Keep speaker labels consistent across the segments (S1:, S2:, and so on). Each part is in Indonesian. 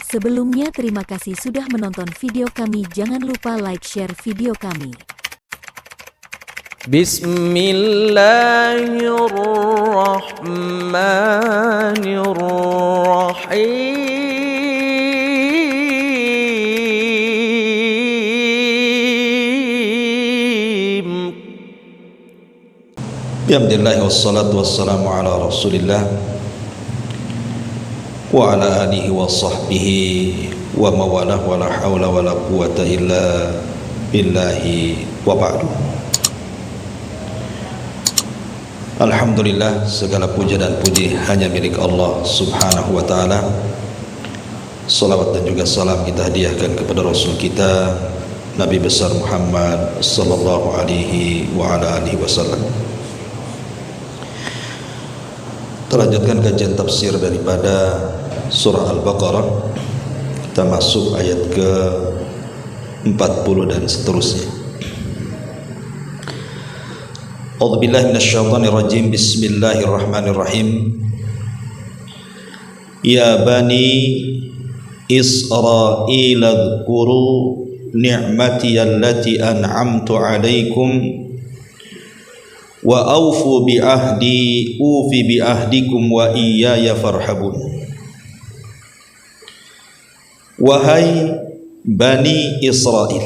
S1: Sebelumnya terima kasih sudah menonton video kami. Jangan lupa like, share video kami.
S2: Bismillahirrahmanirrahim. Bismillah wassalatu wassalamu ala rasulillah wa ala alihi wa sahbihi wa mawalah wa la hawla wa la quwata illa billahi wa ba'du. Alhamdulillah, segala puja dan puji hanya milik Allah subhanahu wa ta'ala. Salawat dan juga salam kita hadiahkan kepada Rasul kita Nabi besar Muhammad sallallahu alaihi wa ala alihi wasallam. Terlanjutkan kajian tafsir daripada surah Al-Baqarah. Kita masuk ayat ke 40 dan seterusnya. A'udzubillahi minasyaitonirrajim. Bismillahirrahmanirrahim. Ya bani Israil adhkuru ni'mati allati an'amtu 'alaikum wa awfu bi ahdi ufi bi ahdikum wa iyaya farhabun. Wahai Bani Israel,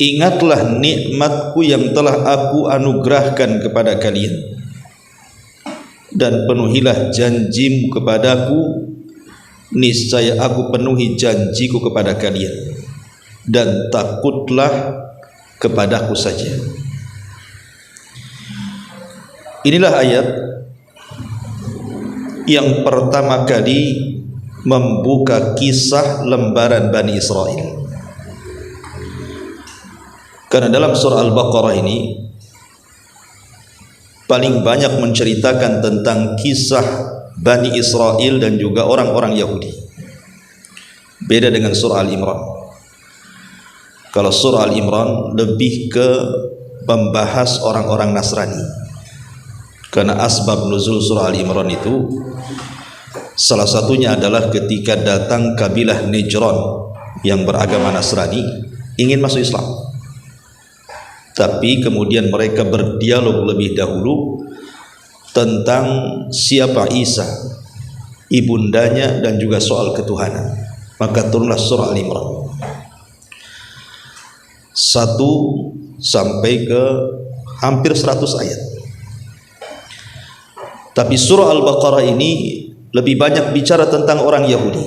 S2: ingatlah nikmatku yang telah aku anugerahkan kepada kalian, dan penuhilah janjimu kepadaku, niscaya aku penuhi janjiku kepada kalian, dan takutlah kepadaku saja. Inilah ayat yang pertama kali membuka kisah lembaran Bani Israel. Karena dalam surah Al-Baqarah ini paling banyak menceritakan tentang kisah Bani Israel dan juga orang-orang Yahudi. Beda dengan surah Al-Imran. Kalau surah Al-Imran lebih ke membahas orang-orang Nasrani. Karena asbab nuzul surah Al-Imran itu salah satunya adalah ketika datang kabilah Najran yang beragama Nasrani ingin masuk Islam, tapi kemudian mereka berdialog lebih dahulu tentang siapa Isa, ibundanya, dan juga soal ketuhanan. Maka turunlah surah Al-Imran 1 sampai ke hampir 100 ayat. Tapi surah Al-Baqarah ini lebih banyak bicara tentang orang Yahudi.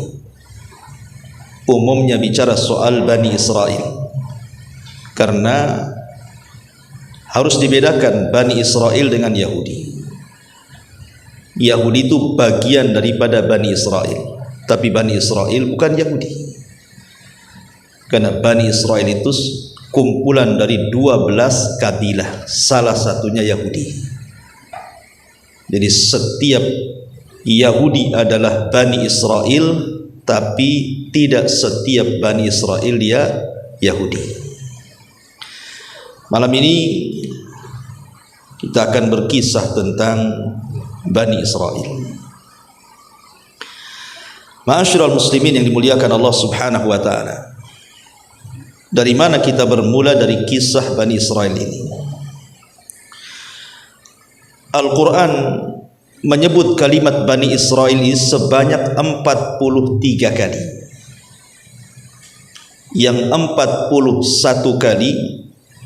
S2: Umumnya bicara soal Bani Israel, karena harus dibedakan Bani Israel dengan Yahudi. Yahudi itu bagian daripada Bani Israel, tapi Bani Israel bukan Yahudi. Karena Bani Israel itu kumpulan dari 12 kabilah, salah satunya Yahudi. Jadi setiap Yahudi adalah Bani Israel, tapi tidak setiap Bani Israel dia Yahudi. Malam ini kita akan berkisah tentang Bani Israel. Ma'asyiral muslimin yang dimuliakan Allah subhanahu wa ta'ala, dari mana kita bermula dari kisah Bani Israel ini? Al-Quran menyebut kalimat Bani Israel ini sebanyak 43 kali. Yang 41 kali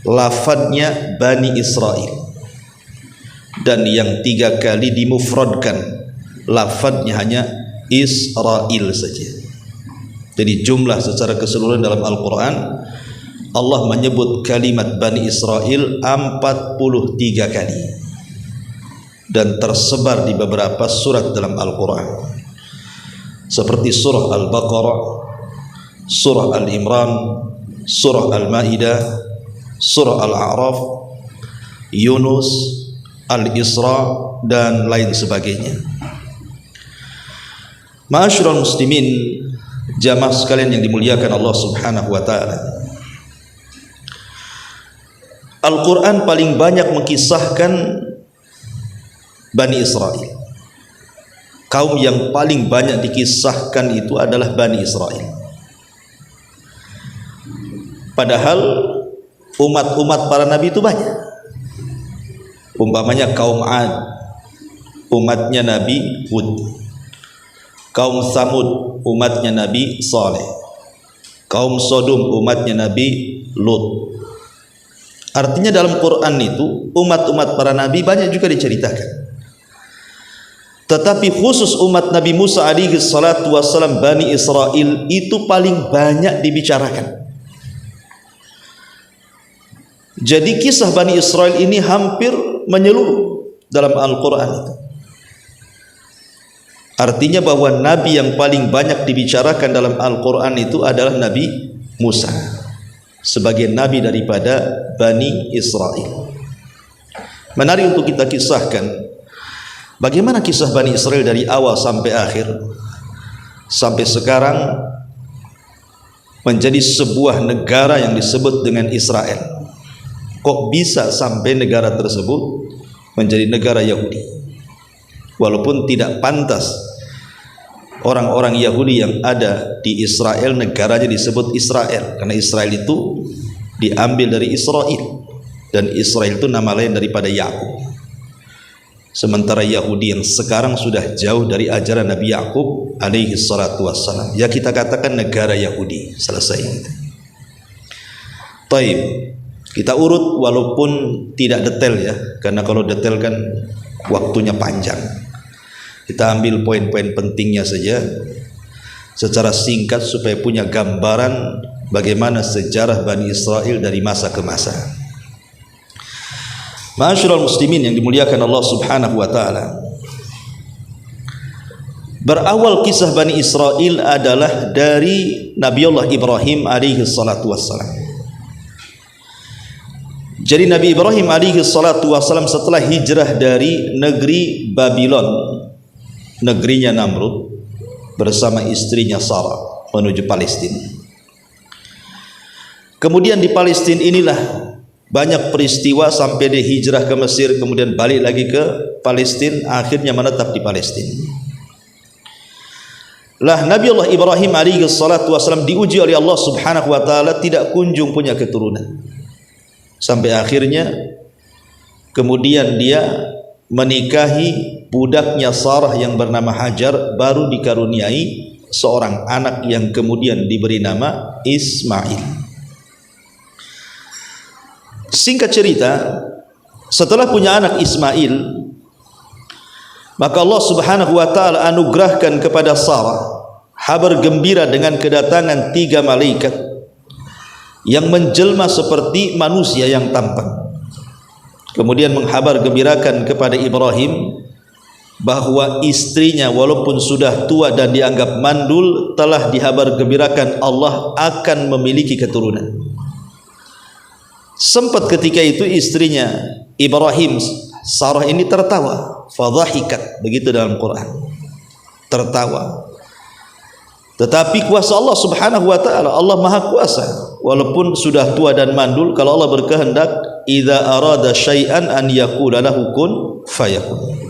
S2: lafadznya Bani Israel, dan yang 3 kali dimufradkan, lafadznya hanya Israel saja. Jadi jumlah secara keseluruhan dalam Al-Quran Allah menyebut kalimat Bani Israel 43 kali, dan tersebar di beberapa surat dalam Al-Quran, seperti surah Al-Baqarah, surah Al-Imran, surah Al-Ma'idah, surah Al-A'raf, Yunus, Al-Isra, dan lain sebagainya. Ma'asyiral muslimin, jamaah sekalian yang dimuliakan Allah subhanahu wa ta'ala, Al-Quran paling banyak mengkisahkan Bani Israel. kaum yang paling banyak dikisahkan itu adalah Bani Israel. Padahal umat-umat para nabi itu banyak. Umpamanya kaum Ad, umatnya Nabi Hud. Kaum Samud, umatnya Nabi Saleh. Kaum Sodom, umatnya Nabi Lut. Artinya dalam Quran itu umat-umat para nabi banyak juga diceritakan. Tetapi khusus umat Nabi Musa alaihi salatu wassalam, Bani Israel, itu paling banyak dibicarakan. Jadi kisah Bani Israel ini hampir menyeluruh dalam Al-Quran itu. Artinya bahwa nabi yang paling banyak dibicarakan dalam Al-Quran itu adalah Nabi Musa sebagai nabi daripada Bani Israel. Menarik untuk kita kisahkan bagaimana kisah Bani Israel dari awal sampai akhir, sampai sekarang menjadi sebuah negara yang disebut dengan Israel. Kok bisa sampai negara tersebut menjadi negara Yahudi? Walaupun tidak pantas orang-orang Yahudi yang ada di Israel negaranya disebut Israel, karena Israel itu diambil dari Israel, dan Israel itu nama lain daripada Yakub. Sementara Yahudi yang sekarang sudah jauh dari ajaran Nabi Yakub alaihi salatu wassalam, ya kita katakan negara Yahudi. Selesai. Taib. Kita urut walaupun tidak detail ya, karena kalau detail kan waktunya panjang. Kita ambil poin-poin pentingnya saja secara singkat supaya punya gambaran bagaimana sejarah Bani Israel dari masa ke masa. Ma'asyiral muslimin yang dimuliakan Allah Subhanahu wa taala. Berawal kisah Bani Israel adalah dari Nabiullah Ibrahim alaihi salatu wassalam. Jadi Nabi Ibrahim alaihi salatu wassalam setelah hijrah dari negeri Babylon, negerinya Namrud, bersama istrinya Sarah menuju Palestina. Kemudian di Palestina inilah banyak peristiwa sampai dia hijrah ke Mesir, kemudian balik lagi ke Palestina, akhirnya menetap di Palestina. Lah Nabiullah Ibrahim alaihi salatu wassalam diuji oleh Allah Subhanahu wa taala, tidak kunjung punya keturunan. Sampai akhirnya kemudian dia menikahi budaknya Sarah yang bernama Hajar, baru dikaruniai seorang anak yang kemudian diberi nama Ismail. Singkat cerita, setelah punya anak Ismail, maka Allah Subhanahu wa taala anugerahkan kepada Sarah kabar gembira dengan kedatangan 3 malaikat yang menjelma seperti manusia yang tampan. Kemudian menghabar gembirakan kepada Ibrahim bahwa istrinya walaupun sudah tua dan dianggap mandul, telah dihabar gembirakan Allah akan memiliki keturunan. Sempat ketika itu istrinya Ibrahim, Sarah ini tertawa, fadhahikat, begitu dalam Quran, tertawa. Tetapi kuasa Allah Subhanahu wa taala, Allah Maha Kuasa, walaupun sudah tua dan mandul, kalau Allah berkehendak, idza arada syai'an an yaqula lahu kun fayakun.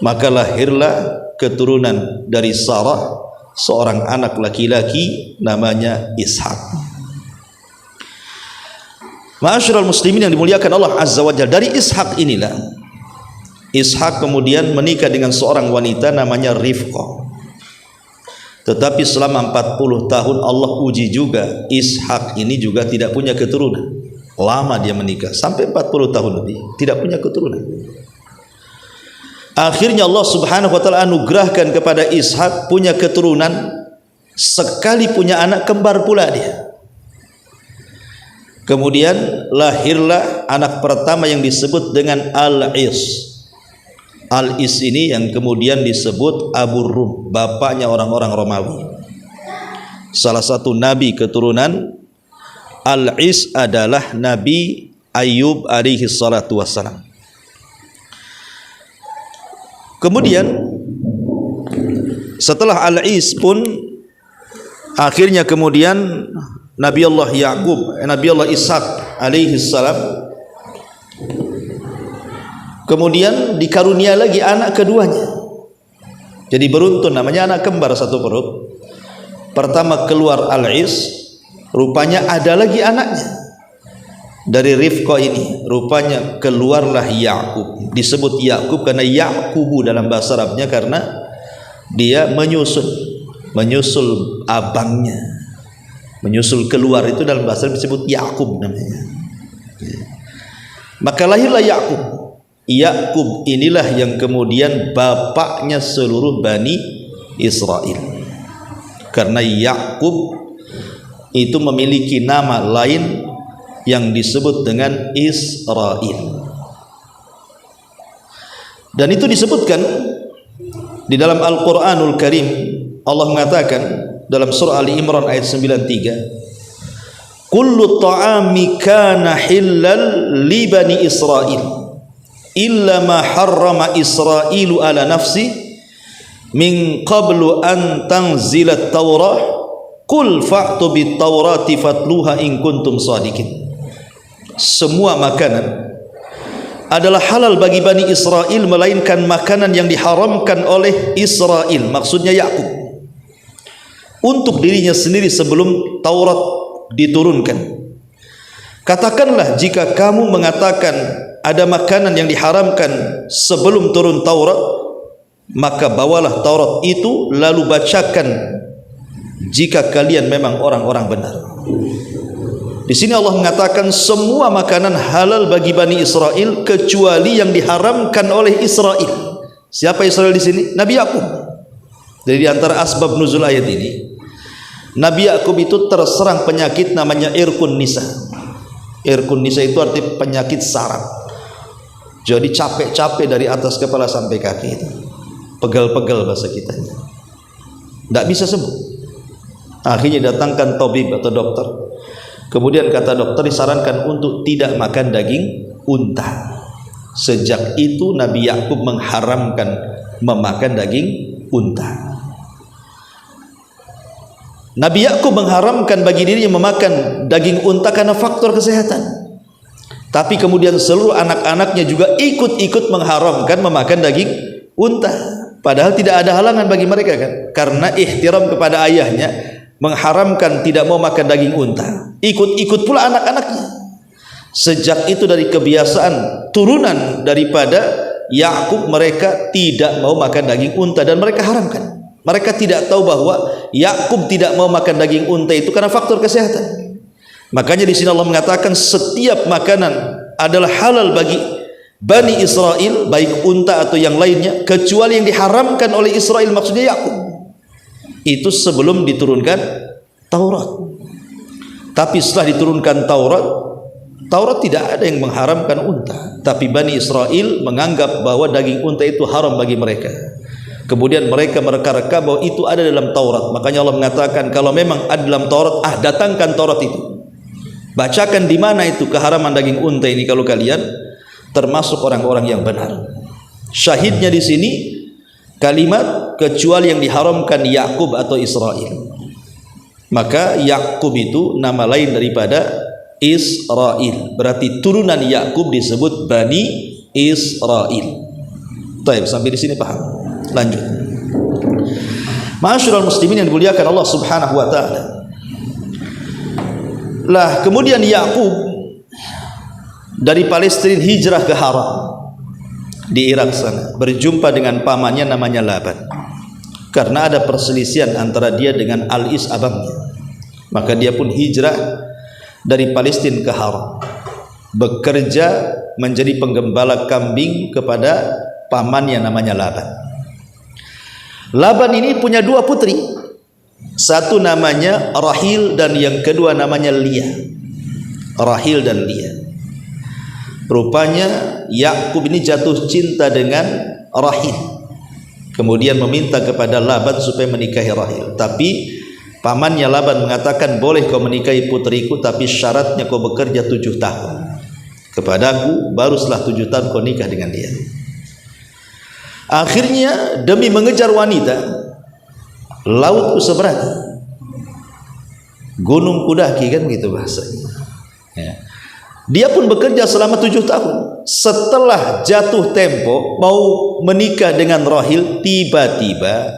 S2: Maka lahirlah keturunan dari Sarah, seorang anak laki-laki namanya Ishak. Ma'asyiral muslimin yang dimuliakan Allah Azza wa Jalla, dari Ishak inilah Ishak kemudian menikah dengan seorang wanita namanya Rifqah. Tetapi selama 40 tahun Allah uji juga Ishak ini juga tidak punya keturunan. Lama dia menikah, sampai 40 tahun lebih tidak punya keturunan. Akhirnya Allah Subhanahu wa taala anugerahkan kepada Ishak punya keturunan, sekali punya anak kembar pula dia. Kemudian lahirlah anak pertama yang disebut dengan Al-Is. Al-Is ini yang kemudian disebut Abu Rum, bapaknya orang-orang Romawi. Salah satu nabi keturunan Al-Is adalah Nabi Ayub alaihi salatu wassalam. Kemudian setelah Al-Is pun akhirnya kemudian Nabi Allah Yaqub, Nabi Allah Ishak alaihi salam kemudian dikarunia lagi anak keduanya, Jadi beruntun, namanya anak kembar satu perut. Pertama keluar Al-Is, rupanya ada lagi anaknya dari Rifqah ini, rupanya keluarlah Ya'qub. Disebut Ya'qub karena Ya'qubu dalam bahasa Arabnya karena dia menyusul abangnya, menyusul keluar, itu dalam bahasa Arab disebut Ya'qub namanya. Maka lahirlah Ya'qub. Ya'qub inilah yang kemudian bapaknya seluruh Bani Israel, karena Ya'qub itu memiliki nama lain yang disebut dengan Israel. Dan itu disebutkan di dalam Al-Quranul Karim. Allah mengatakan dalam surah Ali Imran ayat 93, kullu ta'ami kana hillal li bani Israel illa ma harrama Israilu ala nafsi min qablu an tanzilat Taurah qul fa'tu bit Taurati fatluha in kuntum shadiqin. Semua makanan adalah halal bagi Bani Israel melainkan makanan yang diharamkan oleh Israel, maksudnya Ya'qub, untuk dirinya sendiri sebelum Taurat diturunkan. Katakanlah jika kamu mengatakan ada makanan yang diharamkan sebelum turun Taurat, maka bawalah Taurat itu lalu bacakan jika kalian memang orang-orang benar. Di sini Allah mengatakan semua makanan halal bagi Bani Israel kecuali yang diharamkan oleh Israel. Siapa Israel di sini? Nabi Ya'qub. Jadi di antara asbab nuzul ayat ini, Nabi Ya'qub itu terserang penyakit namanya irkun nisa. Irkun nisa itu arti penyakit saraf. Jadi capek-capek dari atas kepala sampai kaki itu. Pegal-pegal bahasa kitanya. Tidak bisa sembuh. Akhirnya datangkan tabib atau dokter. Kemudian kata dokter disarankan untuk tidak makan daging unta. Sejak itu Nabi Ya'qub mengharamkan memakan daging unta. Nabi Ya'qub mengharamkan bagi dirinya memakan daging unta karena faktor kesehatan. Tapi kemudian seluruh anak-anaknya juga ikut-ikut mengharamkan memakan daging unta. Padahal tidak ada halangan bagi mereka kan. Karena ihtiram kepada ayahnya, mengharamkan tidak mau makan daging unta. Ikut-ikut pula anak-anaknya. Sejak itu dari kebiasaan turunan daripada Ya'qub, mereka tidak mau makan daging unta dan mereka haramkan. Mereka tidak tahu bahwa Ya'qub tidak mau makan daging unta itu karena faktor kesehatan. Makanya di sini Allah mengatakan setiap makanan adalah halal bagi Bani Israel, baik unta atau yang lainnya, kecuali yang diharamkan oleh Israel, maksudnya Ya'qub. Itu sebelum diturunkan Taurat. Tapi setelah diturunkan Taurat tidak ada yang mengharamkan unta. Tapi Bani Israel menganggap bahwa daging unta itu haram bagi mereka. Kemudian mereka mereka-reka bahwa itu ada dalam Taurat. Makanya Allah mengatakan kalau memang ada dalam Taurat, datangkan Taurat itu. Bacakan di mana itu keharaman daging unta ini kalau kalian termasuk orang-orang yang benar. Syahidnya di sini kalimat kecuali yang diharamkan Ya'qub atau Israel. Maka Ya'qub itu nama lain daripada Israel. Berarti turunan Ya'qub disebut Bani Israel. Baik, sampai di sini paham? Lanjut. Ma'asyiral muslimin yang dimuliakan Allah Subhanahu wa taala. Lah kemudian Ya'qub dari Palestina hijrah ke Haran di Irak sana, berjumpa dengan pamannya namanya Laban. Karena ada perselisihan antara dia dengan Al-Is abangnya, maka dia pun hijrah dari Palestina ke Haran, bekerja menjadi penggembala kambing kepada pamannya namanya Laban. Laban ini punya dua putri, satu namanya Rahil dan yang kedua namanya Lia. Rahil dan Lia. Rupanya Ya'qub ini jatuh cinta dengan Rahil, kemudian meminta kepada Laban supaya menikahi Rahil. Tapi pamannya Laban mengatakan, boleh kau menikahi putriku, tapi syaratnya kau bekerja 7 tahun kepadaku, baru setelah 7 tahun kau nikah dengan dia. Akhirnya demi mengejar wanita, laut ku seberang, gunung kudaki, kan begitu bahasanya ya. Dia pun bekerja selama 7 tahun. Setelah jatuh tempo mau menikah dengan Rahil, tiba-tiba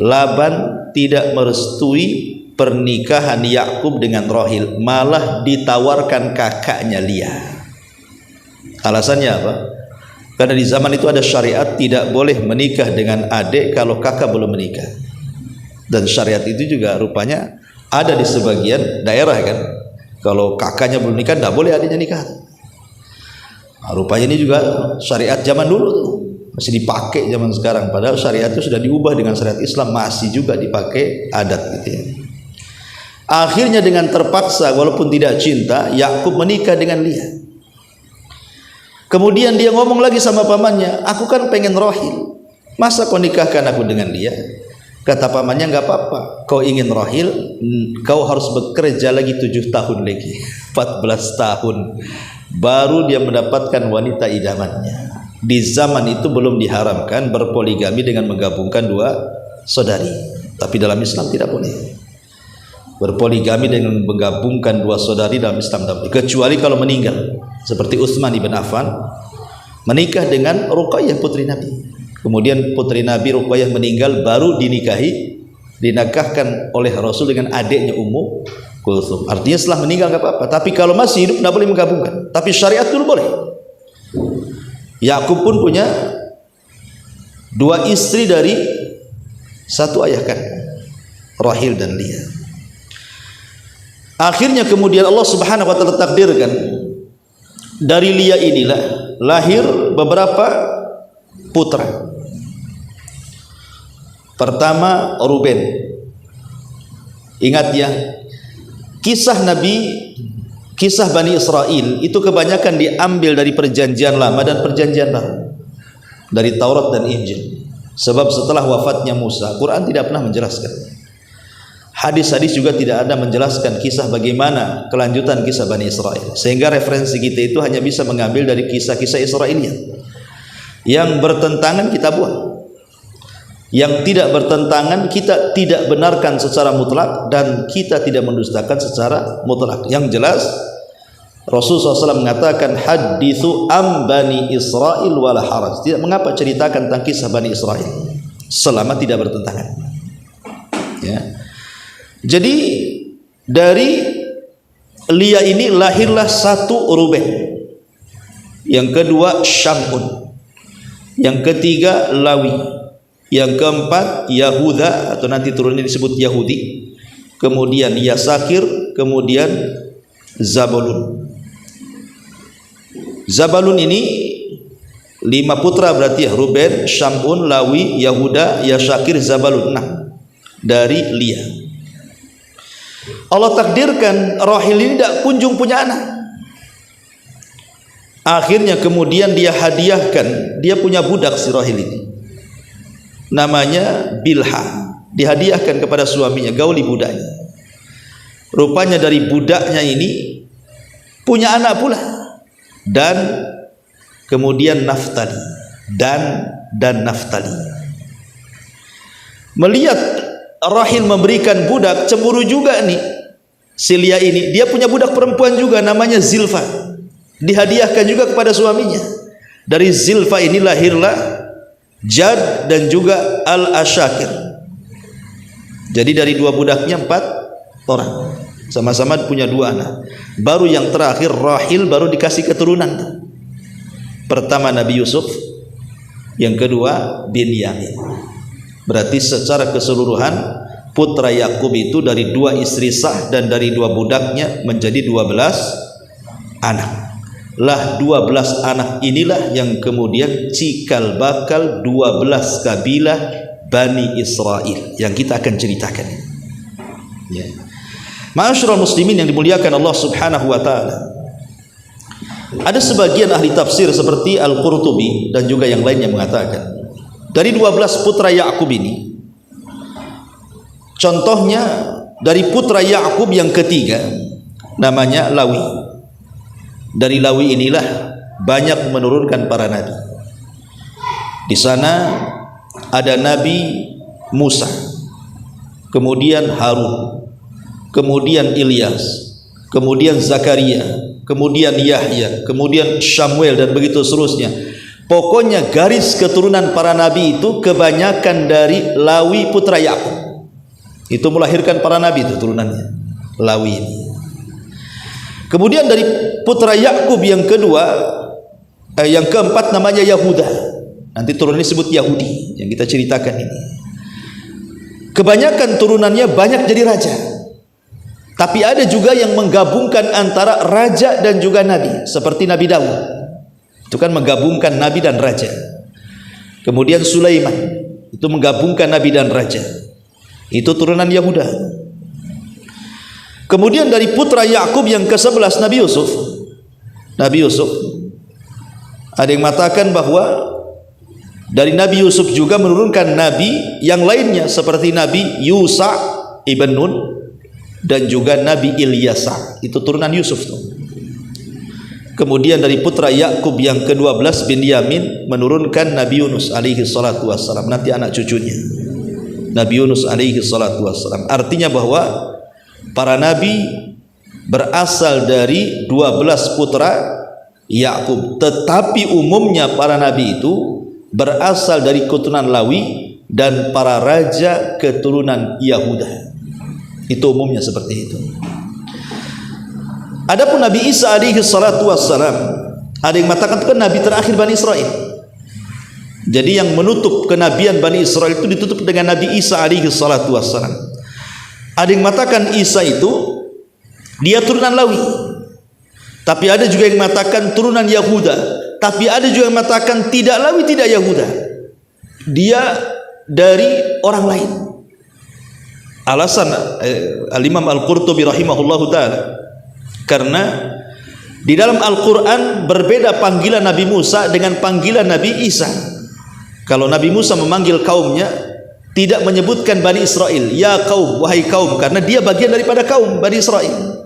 S2: Laban tidak merestui pernikahan Yakub dengan Rahil, malah ditawarkan kakaknya Lia. Alasannya apa? Karena di zaman itu ada syariat tidak boleh menikah dengan adik kalau kakak belum menikah. Dan syariat itu juga rupanya ada di sebagian daerah kan. Kalau kakaknya belum nikah, tidak boleh adiknya nikah. Nah, rupanya ini juga syariat zaman dulu tuh. Masih dipakai zaman sekarang. Padahal syariat itu sudah diubah dengan syariat Islam, masih juga dipakai adat gitu ya. Akhirnya dengan terpaksa walaupun tidak cinta, Yakub menikah dengan Lia. Kemudian dia ngomong lagi sama pamannya, aku kan pengen Rahil, masa kau nikahkan aku dengan dia? Kata pamannya, nggak apa-apa, kau ingin Rahil, kau harus bekerja lagi 7 tahun lagi, 14 tahun baru dia mendapatkan wanita idamannya. Di zaman itu belum diharamkan berpoligami dengan menggabungkan 2 saudari, tapi dalam Islam tidak boleh berpoligami dengan menggabungkan 2 saudari. Dalam Islam tidak boleh, kecuali kalau meninggal, seperti Utsman ibn Affan menikah dengan Ruqayyah putri Nabi. Kemudian putri Nabi Ruqayyah meninggal, baru dinikahkan oleh Rasul dengan adiknya Ummu Kulthum. Artinya setelah meninggal nggak apa-apa, tapi kalau masih hidup tidak boleh menggabungkan. Tapi syariat dulu boleh. Yakub pun punya 2 istri dari 1 ayah kan, Rahil dan Lia. Akhirnya kemudian Allah Subhanahu wa taala takdirkan dari Lia inilah lahir beberapa putra. Pertama Ruben. Ingat ya, kisah Bani Israel itu kebanyakan diambil dari perjanjian lama dan perjanjian baru, dari Taurat dan Injil. Sebab setelah wafatnya Musa, Quran tidak pernah menjelaskan. Hadis-hadis juga tidak ada menjelaskan kisah bagaimana kelanjutan kisah Bani Israel. Sehingga referensi kita itu hanya bisa mengambil dari kisah-kisah Israeliat. Yang bertentangan kita buang, yang tidak bertentangan kita tidak benarkan secara mutlak, dan kita tidak mendustakan secara mutlak. Yang jelas Rasulullah SAW mengatakan, hadithu am Bani Israel wala haraj. Tidak mengapa ceritakan tentang kisah Bani Israel selama tidak bertentangan ya. Jadi dari Lia ini lahirlah 1 Ruben, yang kedua Syamun, yang ketiga Lawi, yang keempat Yahuda atau nanti turunnya disebut Yahudi, kemudian Yasakir, kemudian Zabulun. Zabulun ini 5 putra berarti ya, Ruben, Syamun, Lawi, Yahuda, Yasakir, Zabulun, 6 dari Lia. Allah takdirkan Rahil ini tidak kunjung punya anak. Akhirnya kemudian dia hadiahkan, dia punya budak si Rahil ini, namanya Bilha, dihadiahkan kepada suaminya, gauli budaknya. Rupanya dari budaknya ini punya anak pula, dan kemudian Naftali, dan Naftali. Melihat Rahil memberikan budak, cemburu juga nih si Lia ini, dia punya budak perempuan juga namanya Zilfa, dihadiahkan juga kepada suaminya. Dari Zilfa ini lahirlah Jad dan juga Al-Ashakir. Jadi dari 2 budaknya 4 orang, sama-sama punya 2 anak. Baru yang terakhir Rahil baru dikasih keturunan. Pertama Nabi Yusuf, yang kedua Binyamin. Berarti secara keseluruhan putra Yakub itu dari 2 istri sah dan dari 2 budaknya menjadi 12 anak. Lah 12 anak inilah yang kemudian cikal bakal 12 kabilah Bani Israel yang kita akan ceritakan ya. Ma'asyiral muslimin yang dimuliakan Allah Subhanahu wa taala, ada sebagian ahli tafsir seperti Al-Qurtubi dan juga yang lainnya mengatakan dari 12 putra Yakub ini, contohnya dari putra Yakub yang ketiga namanya Lawi. Dari Lawi inilah banyak menurunkan para nabi. Di sana ada Nabi Musa, kemudian Harun, kemudian Ilyas, kemudian Zakaria, kemudian Yahya, kemudian Samuel, dan begitu seterusnya. Pokoknya garis keturunan para nabi itu kebanyakan dari Lawi putra Yakub. Itu melahirkan para nabi itu turunannya, Lawi ini. Kemudian dari putra Yakub yang kedua, yang keempat namanya Yahuda. Nanti turunannya disebut Yahudi yang kita ceritakan ini. Kebanyakan turunannya banyak jadi raja. Tapi ada juga yang menggabungkan antara raja dan juga nabi, seperti Nabi Daud. Itu kan menggabungkan nabi dan raja. Kemudian Sulaiman, itu menggabungkan nabi dan raja. Itu turunan Yahuda. Kemudian dari putra Yakub yang ke-11 Nabi Yusuf. Nabi Yusuf, ada yang mengatakan bahwa dari Nabi Yusuf juga menurunkan nabi yang lainnya seperti Nabi Yusa ibn Nun dan juga Nabi Ilyasa. Itu turunan Yusuf tuh. Kemudian dari putra Yakub yang ke-12 Binyamin menurunkan Nabi Yunus alaihi salatu wassalam, nanti anak cucunya Nabi Yunus alaihi salatu wassalam. Artinya bahwa para nabi berasal dari 12 putra Yakub, tetapi umumnya para nabi itu berasal dari keturunan Lawi dan para raja keturunan Yahuda. Itu umumnya seperti itu. Adapun Nabi Isa alaihi salatu wassalam, ada yang mengatakan itu kan nabi terakhir Bani Israel. Jadi yang menutup kenabian Bani Israel itu ditutup dengan Nabi Isa alaihi salatu wassalam. Ada yang mengatakan Isa itu dia turunan Lawi. Tapi ada juga yang mengatakan turunan Yahuda. Tapi ada juga yang mengatakan tidak Lawi, tidak Yahuda. Dia dari orang lain. Alasan Al-Imam Al-Qurtubi rahimahullahu ta'ala, karena di dalam Al-Quran berbeda panggilan Nabi Musa dengan panggilan Nabi Isa. Kalau Nabi Musa memanggil kaumnya, tidak menyebutkan Bani Israel, ya kaum, wahai kaum, karena dia bagian daripada kaum Bani Israel.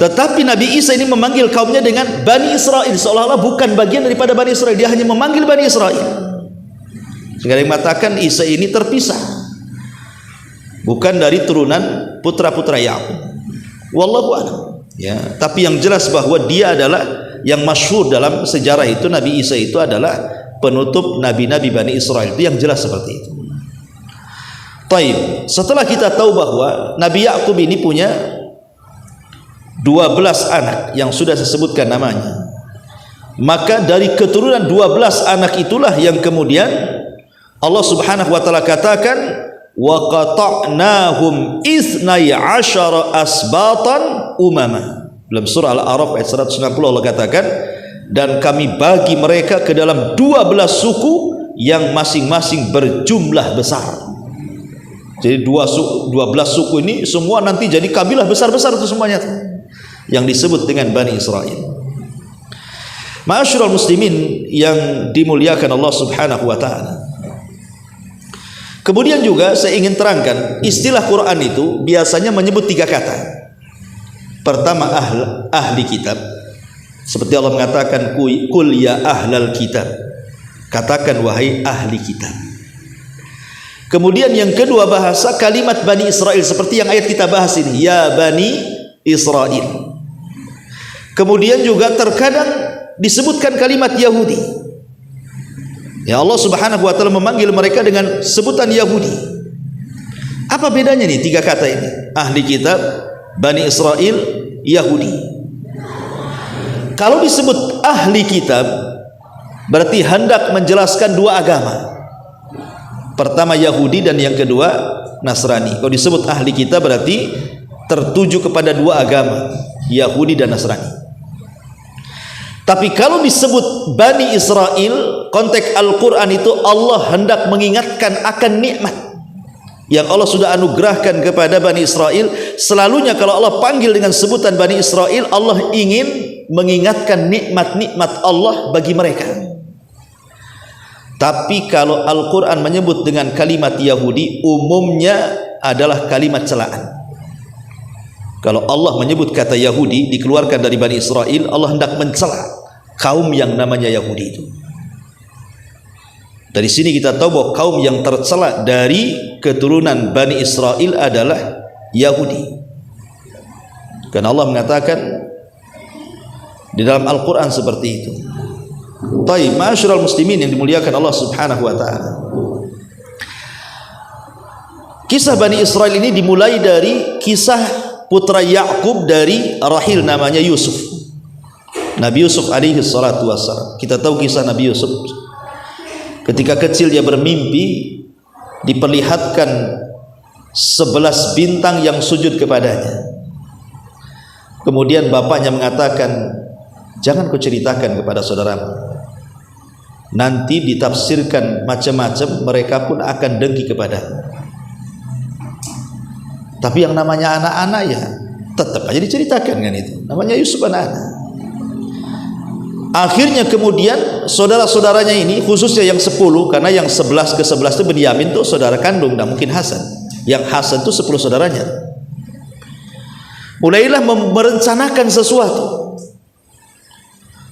S2: Tetapi Nabi Isa ini memanggil kaumnya dengan Bani Israel, seolah-olah bukan bagian daripada Bani Israel, dia hanya memanggil Bani Israel. Sehingga yang mengatakan Isa ini terpisah, bukan dari turunan putra-putra Yakub. Wallahu a'lam. Ya, tapi yang jelas bahwa dia adalah yang masyhur dalam sejarah itu, Nabi Isa itu adalah penutup nabi-nabi Bani Israel. Itu yang jelas seperti itu. Taib. Setelah kita tahu bahwa Nabi Yakub ini punya 12 anak yang sudah saya sebutkan namanya, maka dari keturunan 12 anak itulah yang kemudian Allah Subhanahu wa taala katakan wa qata'nahum ithnai asyara asbatan umama. Dalam surah Al-A'raf ayat 190 Allah katakan, dan kami bagi mereka ke dalam 12 suku yang masing-masing berjumlah besar. Jadi 12 suku ini semua nanti jadi kabilah besar-besar itu semuanya yang disebut dengan Bani Israel. Ma'asyiral muslimin yang dimuliakan Allah Subhanahu wa taala. Kemudian juga saya ingin terangkan, istilah Quran itu biasanya menyebut 3 kata. Pertama ahli kitab, seperti Allah mengatakan kul ya ahlal kitab, katakan wahai ahli kitab. Kemudian yang kedua bahasa kalimat Bani Israel, seperti yang ayat kita bahas ini, ya Bani Israel. Kemudian juga terkadang disebutkan kalimat Yahudi. Ya, Allah Subhanahu wa taala memanggil mereka dengan sebutan Yahudi. Apa bedanya nih 3 kata ini? Ahli kitab, Bani Israel, Yahudi. Kalau disebut ahli kitab berarti hendak menjelaskan 2 agama. Pertama Yahudi dan yang kedua Nasrani. Kalau disebut ahli kitab berarti tertuju kepada 2 agama, Yahudi dan Nasrani. Tapi kalau disebut Bani Israel, konteks Al-Quran itu Allah hendak mengingatkan akan nikmat yang Allah sudah anugerahkan kepada Bani Israel. Selalunya kalau Allah panggil dengan sebutan Bani Israel, Allah ingin mengingatkan nikmat-nikmat Allah bagi mereka. Tapi kalau Al-Quran menyebut dengan kalimat Yahudi, umumnya adalah kalimat celaan. Kalau Allah menyebut kata Yahudi dikeluarkan dari Bani Israel, Allah hendak mencela kaum yang namanya Yahudi itu. Dari sini kita tahu bahwa kaum yang tercela dari keturunan Bani Israel adalah Yahudi. Karena Allah mengatakan di dalam Al-Quran seperti itu. Taib, ma'asyiral muslimin yang dimuliakan Allah Subhanahu wa taala. Kisah Bani Israel ini dimulai dari kisah putra Yakub dari rahil namanya Yusuf. Nabi Yusuf alaihi salatu wassalam. Kita tahu kisah Nabi Yusuf. Ketika kecil dia bermimpi diperlihatkan 11 bintang yang sujud kepadanya. Kemudian bapaknya mengatakan, jangan kau ceritakan kepada saudaramu, nanti ditafsirkan macam-macam, mereka pun akan dengki kepadamu. Tapi yang namanya anak-anak ya tetap aja diceritakan kan, itu namanya Yusuf anak-anak. Akhirnya kemudian saudara-saudaranya ini, khususnya yang 10, karena yang 11 ke 11 itu Benyamin tuh saudara kandung, dan mungkin Hasan. Yang Hasan itu 10 saudaranya. Mulailah merencanakan sesuatu.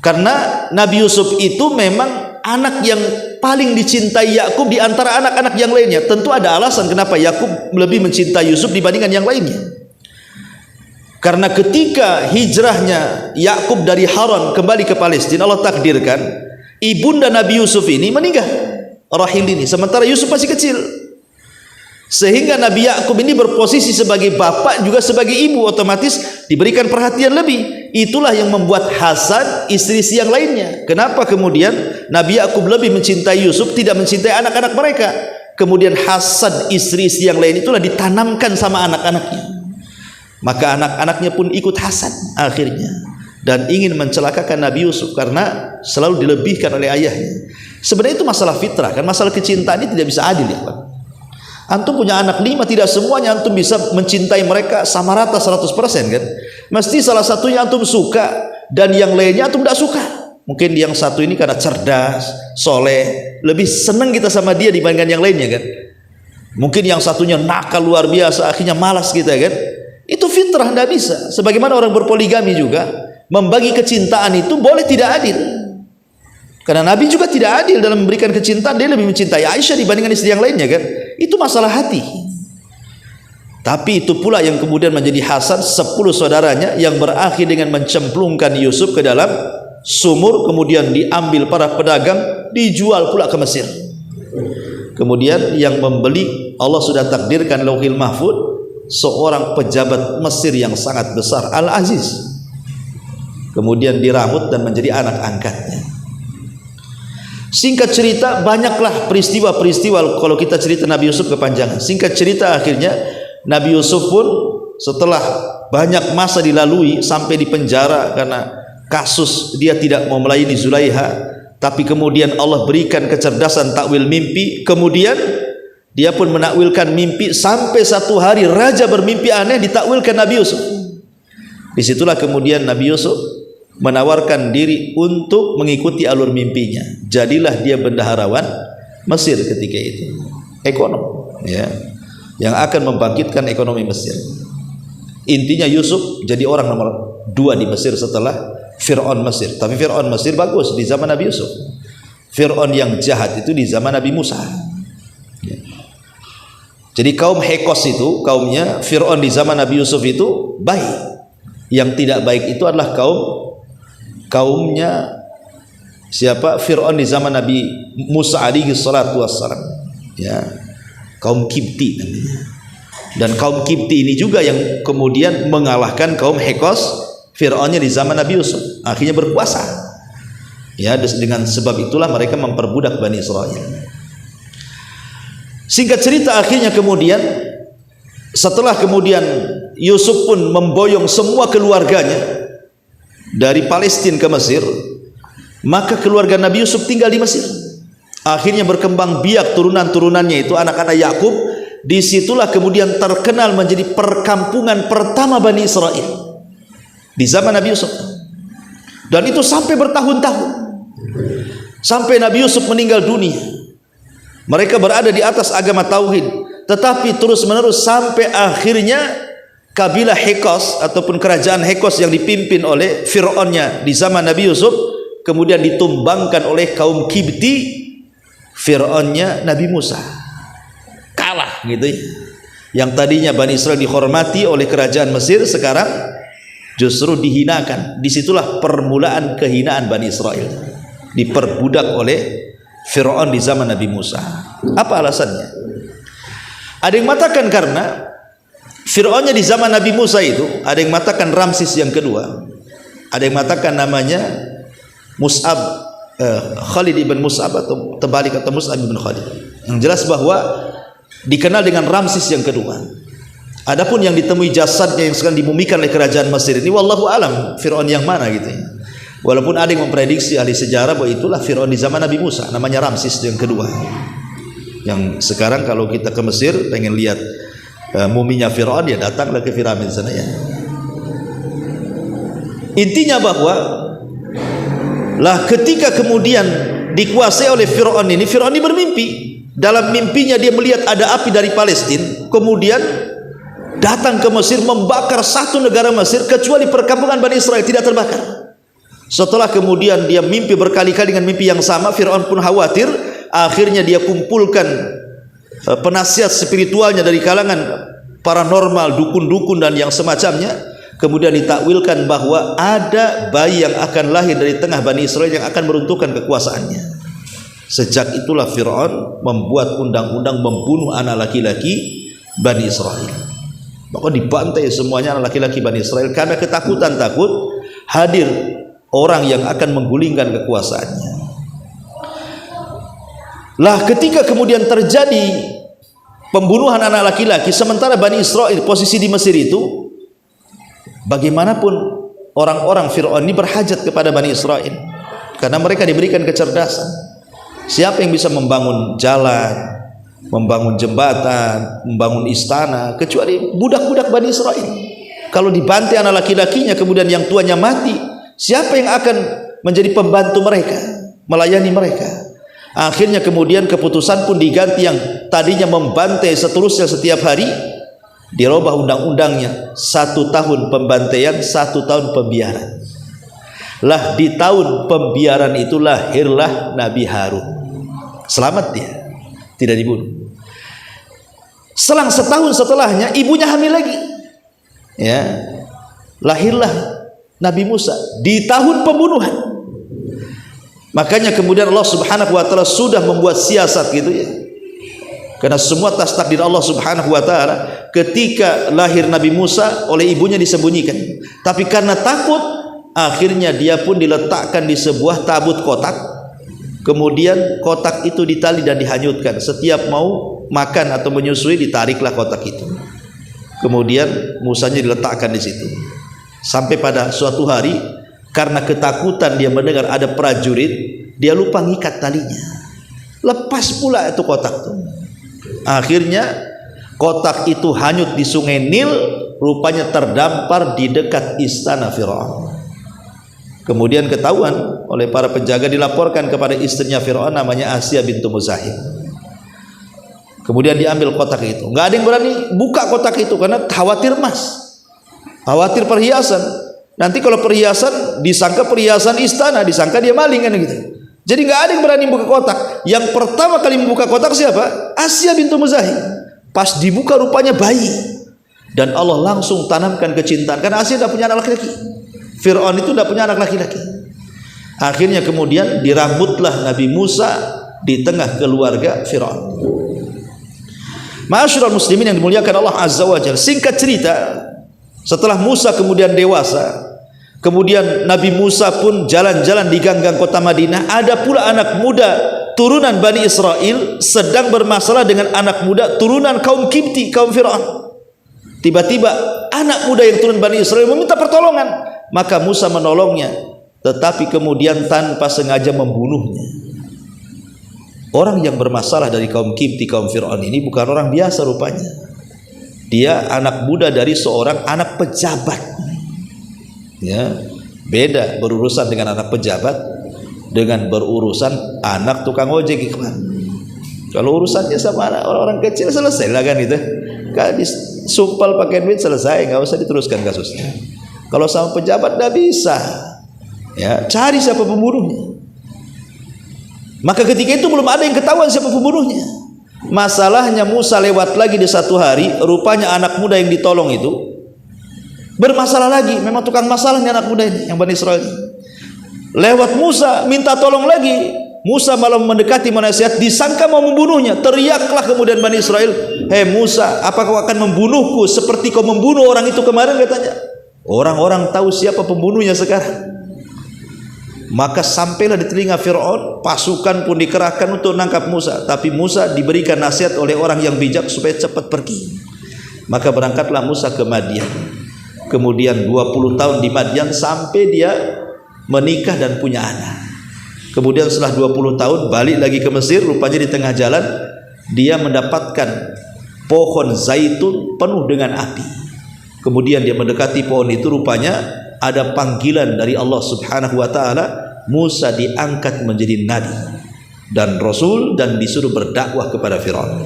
S2: Karena Nabi Yusuf itu memang anak yang paling dicintai Yakub di antara anak-anak yang lainnya. Tentu ada alasan kenapa Yakub lebih mencintai Yusuf dibandingkan yang lainnya. Karena ketika hijrahnya Yakub dari Haran kembali ke Palestina, Allah takdirkan ibunda Nabi Yusuf ini meninggal, rahil ini, sementara Yusuf masih kecil. Sehingga Nabi Yakub ini berposisi sebagai bapak juga sebagai ibu, otomatis diberikan perhatian lebih. Itulah yang membuat Hasan istri-istri yang lainnya. Kenapa kemudian Nabi Yakub lebih mencintai Yusuf, tidak mencintai anak-anak mereka? Kemudian Hasan istri-istri yang lain itulah ditanamkan sama anak-anaknya. Maka anak-anaknya pun ikut Hasan akhirnya, dan ingin mencelakakan Nabi Yusuf karena selalu dilebihkan oleh ayahnya. Sebenarnya itu masalah fitrah kan, masalah kecintaan ini tidak bisa adil ya Pak. Antum punya anak 5, tidak semuanya antum bisa mencintai mereka sama rata 100% kan. Mesti salah satunya antum suka dan yang lainnya antum tidak suka. Mungkin yang satu ini karena cerdas, soleh, lebih senang kita sama dia dibandingkan yang lainnya kan. Mungkin yang satunya nakal luar biasa, akhirnya malas kita kan. Itu fitrah, tidak bisa. Sebagaimana orang berpoligami juga, membagi kecintaan itu boleh tidak adil. Karena Nabi juga tidak adil dalam memberikan kecintaan. Dia lebih mencintai Aisyah dibandingkan istri yang lainnya kan. Itu masalah hati. Tapi itu pula yang kemudian menjadi Hasan 10 saudaranya yang berakhir dengan mencemplungkan Yusuf ke dalam sumur, kemudian diambil para pedagang, dijual pula ke Mesir. Kemudian yang membeli Allah sudah takdirkan Lauhil Mahfud, seorang pejabat Mesir yang sangat besar, Al-Aziz. Kemudian diramut dan menjadi anak angkatnya. Singkat cerita, banyaklah peristiwa-peristiwa kalau kita cerita Nabi Yusuf kepanjangan. Singkat cerita, akhirnya Nabi Yusuf pun setelah banyak masa dilalui sampai di penjara karena kasus dia tidak mau melayani Zulaiha, tapi kemudian Allah berikan kecerdasan takwil mimpi. Kemudian dia pun menakwilkan mimpi sampai satu hari raja bermimpi aneh, ditakwilkan Nabi Yusuf. Disitulah kemudian Nabi Yusuf menawarkan diri untuk mengikuti alur mimpinya. Jadilah dia bendaharawan Mesir ketika itu, ekonom ya, yang akan membangkitkan ekonomi Mesir. Intinya Yusuf jadi orang nomor 2 di Mesir setelah Fir'aun Mesir. Tapi Fir'aun Mesir bagus di zaman Nabi Yusuf. Fir'aun yang jahat itu di zaman Nabi Musa ya. Jadi kaum Hekos itu, kaumnya Fir'aun di zaman Nabi Yusuf itu baik. Yang tidak baik itu adalah kaumnya siapa? Fir'aun di zaman Nabi Musa alaihi salatu wassalam ya, kaum Kipti namanya. Dan kaum Kipti ini juga yang kemudian mengalahkan kaum Hekos, Fir'aunnya di zaman Nabi Yusuf, akhirnya berkuasa ya. Dengan sebab itulah mereka memperbudak Bani Israel. Singkat cerita, akhirnya kemudian setelah kemudian Yusuf pun memboyong semua keluarganya dari Palestina ke Mesir, maka keluarga Nabi Yusuf tinggal di Mesir. Akhirnya berkembang biak turunan-turunannya itu anak-anak Yakub. Disitulah kemudian terkenal menjadi perkampungan pertama Bani Israel di zaman Nabi Yusuf. Dan itu sampai bertahun-tahun, sampai Nabi Yusuf meninggal dunia. Mereka berada di atas agama tauhid, tetapi terus-menerus sampai akhirnya kabilah Hekos ataupun kerajaan Hekos yang dipimpin oleh Fir'aunnya di zaman Nabi Yusuf kemudian ditumbangkan oleh kaum Kipti, Fir'aunnya Nabi Musa. Kalah gitu ya. Yang tadinya Bani Israel dihormati oleh kerajaan Mesir, sekarang justru dihinakan. Disitulah permulaan kehinaan Bani Israel diperbudak oleh Fir'aun di zaman Nabi Musa. Apa alasannya? Ada yang mengatakan karena Fir'aunnya di zaman Nabi Musa itu, ada yang mengatakan Ramses yang kedua, ada yang mengatakan namanya Mus'ab, Khalid ibn Mus'ab atau terbalik atau Mus'ab ibn Khalid. Yang jelas bahwa dikenal dengan Ramses yang kedua. Adapun yang ditemui jasadnya yang sekarang dimumikan oleh kerajaan Mesir ini, wallahu alam Fir'aun yang mana gitu ya. Walaupun ada yang memprediksi ahli sejarah bahwa itulah Fir'aun di zaman Nabi Musa, namanya Ramses yang kedua. Yang sekarang kalau kita ke Mesir pengen lihat muminya Fir'aun, ya datanglah ke piramid sana ya. Intinya bahwa lah ketika kemudian dikuasai oleh Fir'aun ini bermimpi. Dalam mimpinya dia melihat ada api dari Palestina, kemudian datang ke Mesir, membakar satu negara Mesir, kecuali perkampungan Bani Israel tidak terbakar. Setelah kemudian dia mimpi berkali-kali dengan mimpi yang sama, Fir'aun pun khawatir. Akhirnya dia kumpulkan penasihat spiritualnya dari kalangan paranormal, dukun-dukun dan yang semacamnya. Kemudian ditakwilkan bahwa ada bayi yang akan lahir dari tengah Bani Israel yang akan meruntuhkan kekuasaannya. Sejak itulah Fir'aun membuat undang-undang membunuh anak laki-laki Bani Israel. Maka dibantai semuanya anak laki-laki Bani Israel karena ketakutan takut hadir orang yang akan menggulingkan kekuasaannya. Lah ketika kemudian terjadi pembunuhan anak laki-laki, sementara Bani Israel posisi di Mesir itu, bagaimanapun orang-orang Fir'aun ini berhajat kepada Bani Israel karena mereka diberikan kecerdasan. Siapa yang bisa membangun jalan, membangun jembatan, membangun istana, kecuali budak-budak Bani Israel. Kalau dibantai anak laki-lakinya kemudian yang tuanya mati, siapa yang akan menjadi pembantu mereka, melayani mereka? Akhirnya kemudian keputusan pun diganti, yang tadinya membantai seterusnya setiap hari dirubah undang-undangnya, 1 tahun pembantaian, 1 tahun pembiaran. Lah di tahun pembiaran itu lahirlah Nabi Harun. Selamat dia, tidak dibunuh. Selang setahun setelahnya ibunya hamil lagi, ya, lahirlah Nabi Musa di tahun pembunuhan. Makanya kemudian Allah Subhanahu wa taala sudah membuat siasat gitu ya. Karena semua atas takdir Allah Subhanahu wa taala, ketika lahir Nabi Musa oleh ibunya disembunyikan. Tapi karena takut, akhirnya dia pun diletakkan di sebuah tabut kotak. Kemudian kotak itu ditali dan dihanyutkan. Setiap mau makan atau menyusui ditariklah kotak itu. Kemudian Musanya diletakkan di situ. Sampai pada suatu hari karena ketakutan dia mendengar ada prajurit, dia lupa ngikat talinya. Lepas pula itu kotak itu. Akhirnya kotak itu hanyut di sungai Nil, rupanya terdampar di dekat istana Fir'aun. Kemudian ketahuan oleh para penjaga, dilaporkan kepada istrinya Fir'aun namanya Asiyah bintu Muzahim. Kemudian diambil kotak itu. Nggak ada yang berani buka kotak itu karena khawatir emas, khawatir perhiasan. Nanti kalau perhiasan disangka perhiasan istana, disangka dia maling kan gitu. Jadi nggak ada yang berani buka kotak. Yang pertama kali membuka kotak siapa? Asiyah bintu Muzahim. Pas dibuka rupanya bayi. Dan Allah langsung tanamkan kecintaan karena Asiyah tidak punya anak laki-laki. Fir'aun itu tidak punya anak laki-laki. Akhirnya kemudian dirambutlah Nabi Musa di tengah keluarga Fir'aun. Ma'asyiral muslimin yang dimuliakan Allah Azza wa Jalla. Singkat cerita, setelah Musa kemudian dewasa, kemudian Nabi Musa pun jalan-jalan di gang-gang kota Madinah. Ada pula anak muda turunan Bani Israel sedang bermasalah dengan anak muda turunan kaum Kipti, kaum Fir'aun. Tiba-tiba anak muda yang turun Bani Israel meminta pertolongan. Maka Musa menolongnya, tetapi kemudian tanpa sengaja membunuhnya. Orang yang bermasalah dari kaum Kipti, kaum Fir'aun ini bukan orang biasa rupanya. Dia anak muda dari seorang anak pejabat. Ya, beda berurusan dengan anak pejabat dengan berurusan anak tukang ojek iklan. Kalau urusannya sama orang-orang kecil selesai lah kan itu. Kalau disumpal pakai duit selesai, nggak usah diteruskan kasusnya. Kalau sama pejabat tidak bisa, ya cari siapa pembunuhnya. Maka ketika itu belum ada yang ketahuan siapa pembunuhnya. Masalahnya Musa lewat lagi di satu hari, rupanya anak muda yang ditolong itu bermasalah lagi. Memang tukang masalah nih anak muda ini yang Bani Israel ini. Lewat Musa minta tolong lagi. Musa malah mendekati menasihat, disangka mau membunuhnya. Teriaklah kemudian Bani Israel, "Hei Musa, apa kau akan membunuhku seperti kau membunuh orang itu kemarin?" katanya. Orang-orang tahu siapa pembunuhnya sekarang. Maka sampailah di telinga Fir'aun, pasukan pun dikerahkan untuk menangkap Musa. Tapi Musa diberikan nasihat oleh orang yang bijak supaya cepat pergi. Maka berangkatlah Musa ke Madian. Kemudian 20 tahun di Madian sampai dia menikah dan punya anak. Kemudian setelah 20 tahun balik lagi ke Mesir. Rupanya di tengah jalan dia mendapatkan pohon zaitun penuh dengan api. Kemudian dia mendekati pohon itu, rupanya ada panggilan dari Allah Subhanahu wa ta'ala. Musa diangkat menjadi nabi dan rasul dan disuruh berdakwah kepada Firaun.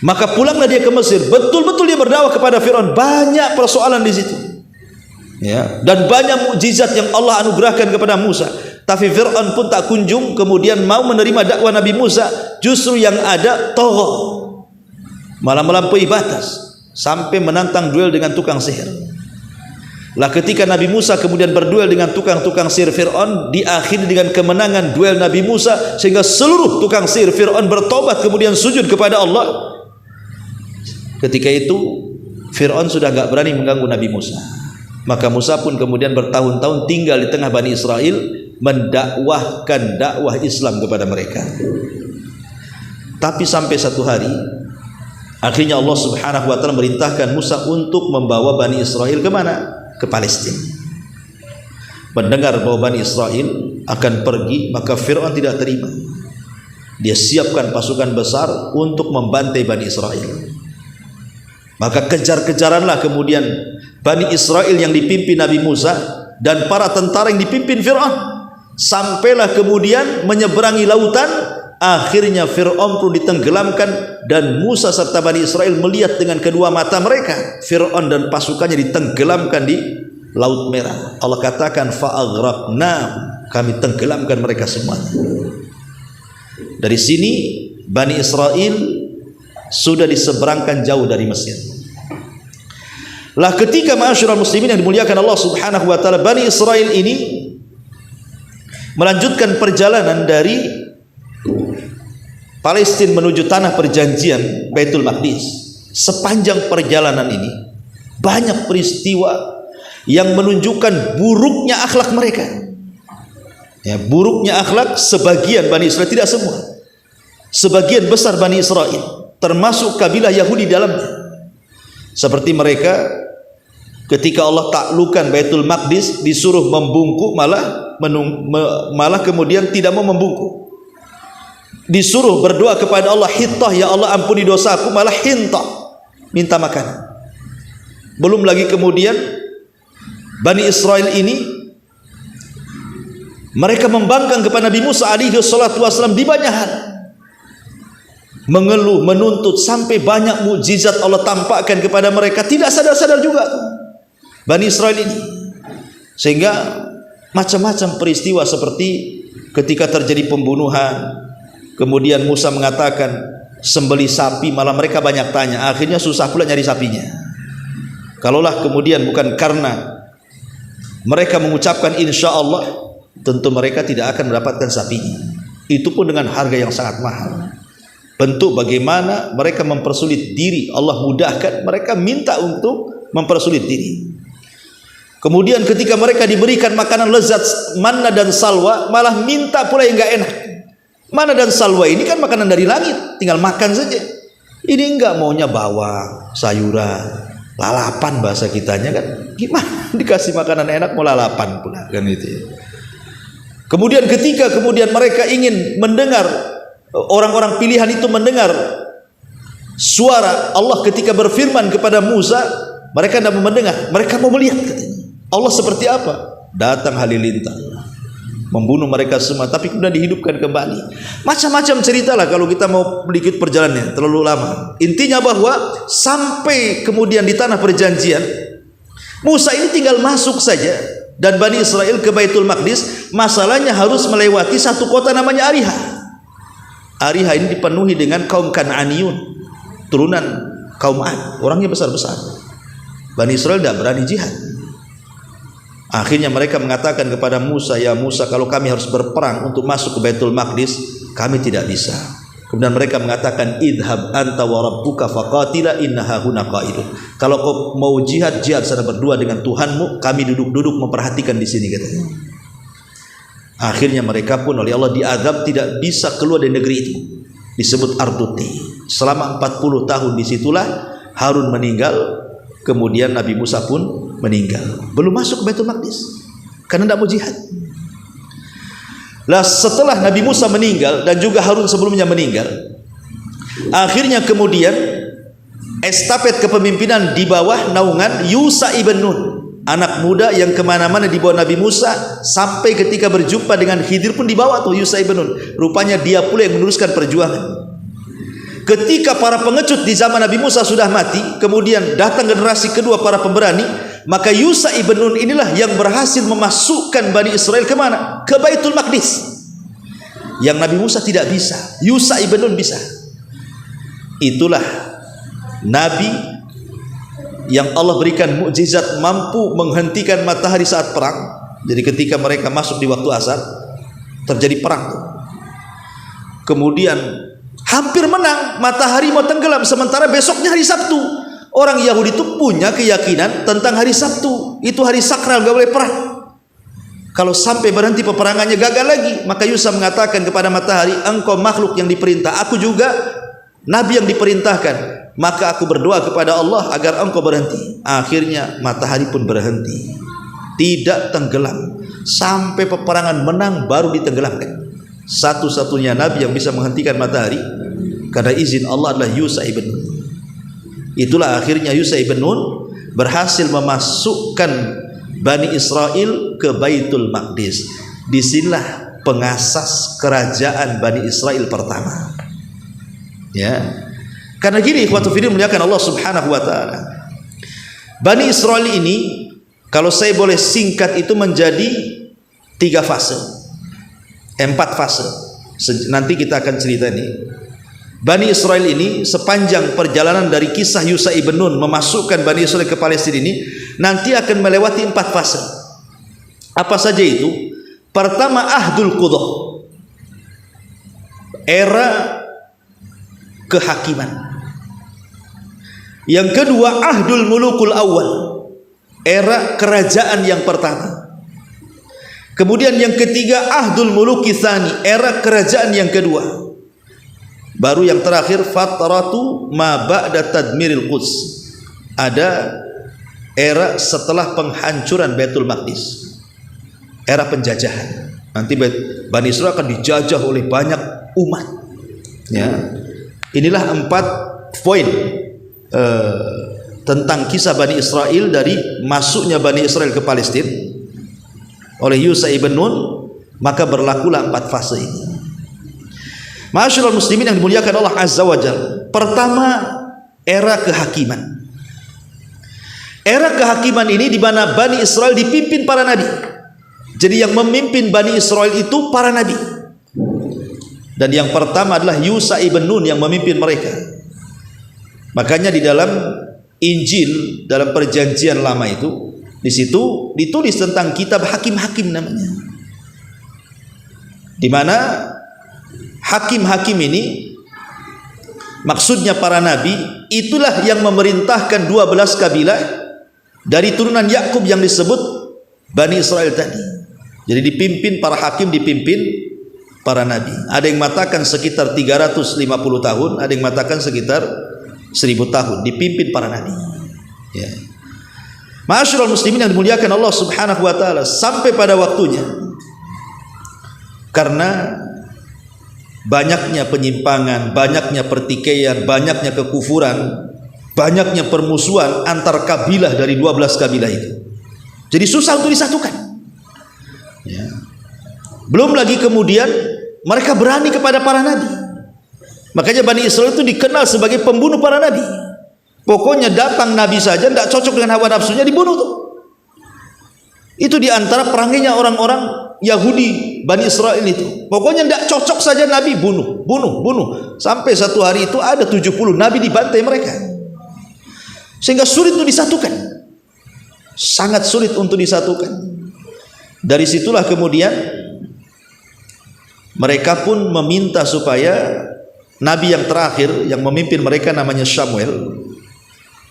S2: Maka pulanglah dia ke Mesir. Betul-betul dia berdakwah kepada Firaun. Banyak persoalan di situ, ya, dan banyak mukjizat yang Allah anugerahkan kepada Musa. Tapi Fir'aun pun tak kunjung kemudian mau menerima dakwah Nabi Musa. Justru yang ada tagha, malah melampaui batas sampai menantang duel dengan tukang sihir. Lah ketika Nabi Musa kemudian berduel dengan tukang-tukang sihir Fir'aun, diakhiri dengan kemenangan duel Nabi Musa, sehingga seluruh tukang sihir Fir'aun bertobat kemudian sujud kepada Allah. Ketika itu Fir'aun sudah enggak berani mengganggu Nabi Musa. Maka Musa pun kemudian bertahun-tahun tinggal di tengah Bani Israel, mendakwahkan dakwah Islam kepada mereka. Tapi sampai satu hari akhirnya Allah Subhanahu wa ta'ala merintahkan Musa untuk membawa Bani Israel ke mana? Ke Palestina. Mendengar bahwa Bani Israel akan pergi, maka Fir'aun tidak terima. Dia siapkan pasukan besar untuk membantai Bani Israel. Maka kejar-kejaranlah kemudian Bani Israel yang dipimpin Nabi Musa dan para tentara yang dipimpin Fir'aun. Sampailah kemudian menyeberangi lautan. Akhirnya Fir'aun pun ditenggelamkan dan Musa serta Bani Israel melihat dengan kedua mata mereka Fir'aun dan pasukannya ditenggelamkan di Laut Merah. Allah katakan fa'aghraqna, kami tenggelamkan mereka semuanya. Dari sini Bani Israel sudah diseberangkan jauh dari Mesir. Lah ketika ma'asyiral muslimin yang dimuliakan Allah Subhanahu wa ta'ala, Bani Israel ini melanjutkan perjalanan dari Palestina menuju tanah perjanjian Baitul Maqdis. Sepanjang perjalanan ini banyak peristiwa yang menunjukkan buruknya akhlak mereka. Ya, buruknya akhlak sebagian Bani Israel, tidak semua. Sebagian besar Bani Israel, termasuk kabilah Yahudi dalamnya. Seperti mereka ketika Allah taklukkan Baitul Maqdis disuruh membungkuk, malah kemudian tidak mau membungkuk. Disuruh berdoa kepada Allah, hittah, ya Allah ampuni dosaku, malah hintah, minta makanan. Belum lagi kemudian Bani Israel ini mereka membangkang kepada Nabi Musa alaihi salatu wasallam di banyak hal, mengeluh, menuntut, sampai banyak mukjizat Allah tampakkan kepada mereka. Tidak sadar-sadar juga Bani Israel ini, sehingga macam-macam peristiwa seperti ketika terjadi pembunuhan. Kemudian Musa mengatakan sembelih sapi, malah mereka banyak tanya. Akhirnya susah pula nyari sapinya. Kalaulah kemudian bukan karena mereka mengucapkan insya Allah, tentu mereka tidak akan mendapatkan sapinya. Itu pun dengan harga yang sangat mahal. Bentuk bagaimana mereka mempersulit diri, Allah mudahkan, mereka minta untuk mempersulit diri. Kemudian ketika mereka diberikan makanan lezat manna dan salwa, malah minta pula yang enggak enak. Manna dan salwa ini kan makanan dari langit, tinggal makan saja. Ini enggak, maunya bawang, sayuran, lalapan bahasa kitanya kan. Gimana dikasih makanan enak mau lalapan pula kan itu. Kemudian ketika kemudian mereka ingin mendengar, orang-orang pilihan itu mendengar suara Allah ketika berfirman kepada Musa, mereka tidak mau mendengar, mereka mau melihat katanya. Allah seperti apa? Datang halilintar, membunuh mereka semua, tapi kemudian dihidupkan kembali. Macam-macam ceritalah kalau kita mau sedikit perjalanannya, terlalu lama. Intinya bahwa sampai kemudian di tanah perjanjian, Musa ini tinggal masuk saja dan Bani Israel ke Baitul Maqdis. Masalahnya harus melewati satu kota namanya Ariha. Ariha ini dipenuhi dengan kaum Kan'aniyun, turunan kaum Ad, orangnya besar-besar. Bani Israel tidak berani jihad. Akhirnya mereka mengatakan kepada Musa, ya Musa, kalau kami harus berperang untuk masuk ke Baitul Maqdis, kami tidak bisa. Kemudian mereka mengatakan, idhab anta wa rabbuka faqatila innaha huna qa'idun. Kalau kau mau jihad sana berdua dengan Tuhanmu, kami duduk-duduk memperhatikan di sini, katanya. Akhirnya mereka pun oleh Allah diazab, tidak bisa keluar dari negeri itu. Disebut Arduti. Selama 40 tahun disitulah Harun meninggal, kemudian Nabi Musa pun meninggal. Belum masuk ke Baitul Maqdis karena tidak mau jihad. Lah setelah Nabi Musa meninggal dan juga Harun sebelumnya meninggal, akhirnya kemudian estafet kepemimpinan di bawah naungan Yusha ibn Nun, anak muda yang kemana-mana di bawah Nabi Musa, sampai ketika berjumpa dengan Khidir pun dibawa tuh Yusha ibn Nun. Rupanya dia pula yang meneruskan perjuangan. Ketika para pengecut di zaman Nabi Musa sudah mati, kemudian datang generasi kedua para pemberani, maka Yusha ibn Nun inilah yang berhasil memasukkan Bani Israel kemana? Ke Baitul Maqdis. Yang Nabi Musa tidak bisa, Yusha ibn Nun bisa. Itulah Nabi yang Allah berikan mukjizat mampu menghentikan matahari saat perang. Jadi ketika mereka masuk di waktu asar, terjadi perang. Kemudian hampir menang, matahari mau tenggelam, sementara besoknya hari Sabtu. Orang Yahudi itu punya keyakinan tentang hari Sabtu, itu hari sakral, gak boleh perang. Kalau sampai berhenti peperangannya gagal lagi. Maka Yusha mengatakan kepada matahari, engkau makhluk yang diperintah, aku juga nabi yang diperintahkan, maka aku berdoa kepada Allah agar engkau berhenti. Akhirnya matahari pun berhenti, tidak tenggelam sampai peperangan menang baru ditenggelamkan. Satu-satunya nabi yang bisa menghentikan matahari karena izin Allah adalah Yusha ibn Nun. Itulah akhirnya Yusha ibn Nun berhasil memasukkan Bani Israel ke Baitul Maqdis. Disinilah pengasas kerajaan Bani Israel pertama. Ya, karena gini, ikhwatu fiddin muliakan Allah Subhanahu wa taala. Bani Israel ini, kalau saya boleh singkat, itu menjadi 3 fase. 4 fase. Nanti kita akan cerita ini. Bani Israel ini sepanjang perjalanan dari kisah Yusha ibn Nun memasukkan Bani Israel ke Palestina ini, nanti akan melewati 4 fase. Apa saja itu? Pertama, Ahdul Qudah, era kehakiman. Yang kedua, Ahdul Mulukul Awal, era kerajaan yang pertama. Kemudian yang ketiga, Ahdul Muluki Tsani, era kerajaan yang kedua. Baru yang terakhir, Fatratu ma ba'da tadmiril Quds, ada era setelah penghancuran Baitul Maqdis, era penjajahan. Nanti Bani Israel akan dijajah oleh banyak umat. Ya, inilah 4 poin tentang kisah Bani Israel dari masuknya Bani Israel ke Palestina oleh Yusha ibn Nun. Maka berlakulah 4 fase ini. Ma'asyiral muslimin yang dimuliakan Allah Azza wa Jalla. Pertama, era kehakiman. Era kehakiman ini di mana Bani Israel dipimpin para nabi. Jadi yang memimpin Bani Israel itu para nabi. Dan yang pertama adalah Yusha ibn Nun yang memimpin mereka. Makanya di dalam Injil, dalam perjanjian lama itu, di situ ditulis tentang kitab hakim-hakim namanya. Di mana hakim-hakim ini maksudnya para nabi, itulah yang memerintahkan 12 kabilah dari turunan Yakub yang disebut Bani Israel tadi. Jadi dipimpin para hakim, dipimpin para nabi. Ada yang mengatakan sekitar 350 tahun, ada yang mengatakan sekitar 1000 tahun dipimpin para nabi. Ya. Ma'asyiral muslimin yang dimuliakan Allah Subhanahu wa taala, sampai pada waktunya, karena banyaknya penyimpangan, banyaknya pertikaian, banyaknya kekufuran, banyaknya permusuhan antar kabilah dari 12 kabilah itu. Jadi susah untuk disatukan. Ya. Belum lagi kemudian mereka berani kepada para nabi. Makanya Bani Israel itu dikenal sebagai pembunuh para nabi. Pokoknya datang nabi saja tidak cocok dengan hawa nafsunya, dibunuh tuh. Itu diantara perangainya orang-orang Yahudi Bani Israel itu. Pokoknya tidak cocok saja nabi, bunuh. Sampai satu hari itu ada 70 nabi dibantai mereka. Sehingga sulit untuk disatukan. Sangat sulit untuk disatukan. Dari situlah kemudian mereka pun meminta supaya nabi yang terakhir yang memimpin mereka namanya Samuel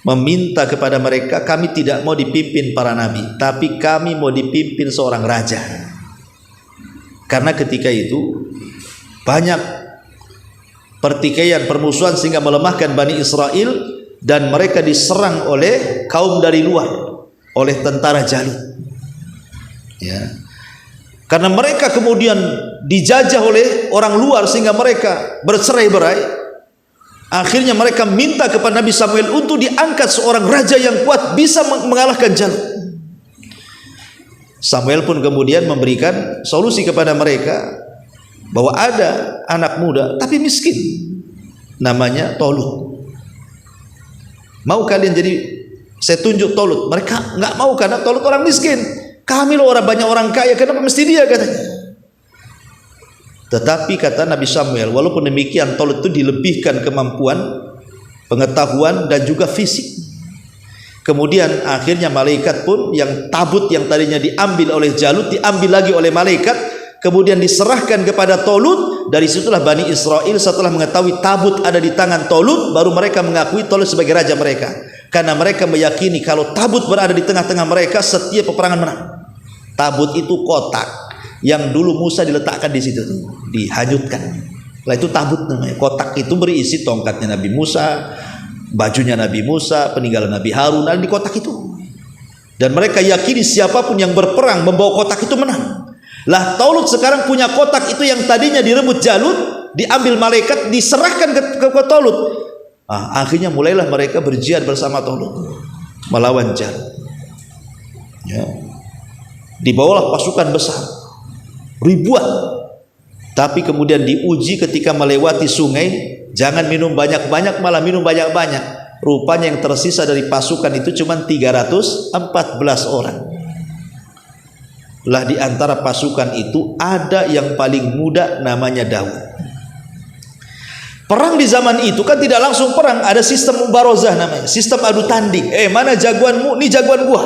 S2: meminta kepada mereka, kami tidak mau dipimpin para nabi, tapi kami mau dipimpin seorang raja. Karena ketika itu banyak pertikaian, permusuhan sehingga melemahkan Bani Israel dan mereka diserang oleh kaum dari luar, oleh tentara Jalut. Ya. Karena mereka kemudian dijajah oleh orang luar sehingga mereka bercerai-berai. Akhirnya mereka minta kepada Nabi Samuel untuk diangkat seorang raja yang kuat bisa mengalahkan Jalut. Samuel pun kemudian memberikan solusi kepada mereka bahwa ada anak muda tapi miskin namanya Tolut. Mau kalian jadi saya tunjuk Tolut? Mereka nggak mau karena Tolut orang miskin. Kami loh orang banyak orang kaya, kenapa mesti dia katanya? Tetapi kata Nabi Samuel, walaupun demikian Tolut itu dilebihkan kemampuan, pengetahuan dan juga fisik. Kemudian akhirnya malaikat pun yang tabut yang tadinya diambil oleh Jalut diambil lagi oleh malaikat, kemudian diserahkan kepada Tolut. Dari situlah Bani Israel setelah mengetahui tabut ada di tangan Tolut, baru mereka mengakui Tolut sebagai raja mereka. Karena mereka meyakini kalau tabut berada di tengah-tengah mereka, setiap peperangan menang. Tabut itu kotak yang dulu Musa diletakkan di situ, dihanyutkan. Lah itu tabut namanya. Kotak itu berisi tongkatnya Nabi Musa, bajunya Nabi Musa, peninggalan Nabi Harun ada di kotak itu. Dan mereka yakini siapapun yang berperang membawa kotak itu menang. Lah Tolut sekarang punya kotak itu yang tadinya direbut Jalut, diambil malaikat, diserahkan ke Tolut. Akhirnya mulailah mereka berjihad bersama Tolut melawan Jalut. Ya. Dibawalah pasukan besar ribuan, tapi kemudian diuji ketika melewati sungai, jangan minum banyak-banyak, malah minum banyak-banyak. Rupanya yang tersisa dari pasukan itu cuma 314 orang. Lah di antara pasukan itu ada yang paling muda namanya Daud. Perang di zaman itu kan tidak langsung perang, ada sistem mubarozah namanya, sistem adu tanding. Mana jagoanmu? Ini jagoan gua.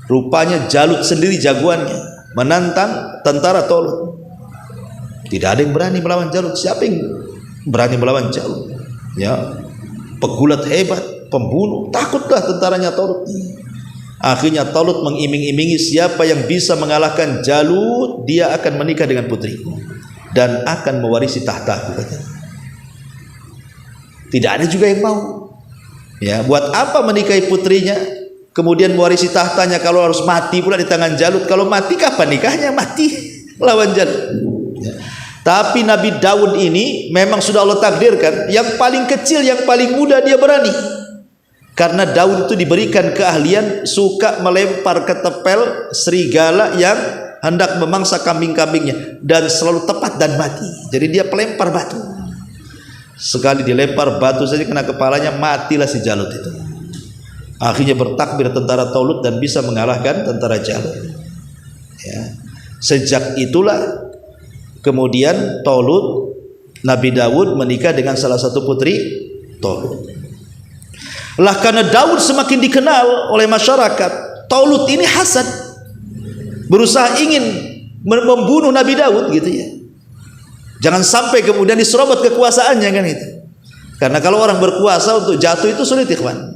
S2: Rupanya Jalut sendiri jagoannya menantang tentara Tolut. Tidak ada yang berani melawan Jalut. Siapa yang berani melawan Jalut? Ya, pegulat hebat, pembunuh, takutlah tentaranya Tolut. Akhirnya Tolut mengiming-imingi siapa yang bisa mengalahkan Jalut, dia akan menikah dengan putriku dan akan mewarisi tahtaku. Tidak ada juga yang mau. Ya, buat apa menikahi putrinya? Kemudian mewarisi tahtanya kalau harus mati pula di tangan Jalut. Kalau mati kapan nikahnya? Mati lawan Jalut. Ya. Tapi Nabi Daud ini memang sudah Allah takdirkan yang paling kecil, yang paling muda dia berani. Karena Daud itu diberikan keahlian suka melempar ketepel serigala yang hendak memangsa kambing-kambingnya dan selalu tepat dan mati. Jadi dia pelempar batu. Sekali dilempar batu saja kena kepalanya, matilah si Jalut itu. Akhirnya bertakbir tentara Tolut dan bisa mengalahkan tentara Jalut. Ya. Sejak itulah kemudian Tolut, Nabi Daud menikah dengan salah satu putri Tolut. Lah karena Daud semakin dikenal oleh masyarakat, Tolut ini hasad, berusaha ingin membunuh Nabi Daud gitu ya. Jangan sampai kemudian diserobot kekuasaannya kan itu. Karena kalau orang berkuasa untuk jatuh itu sulit, ikhwan.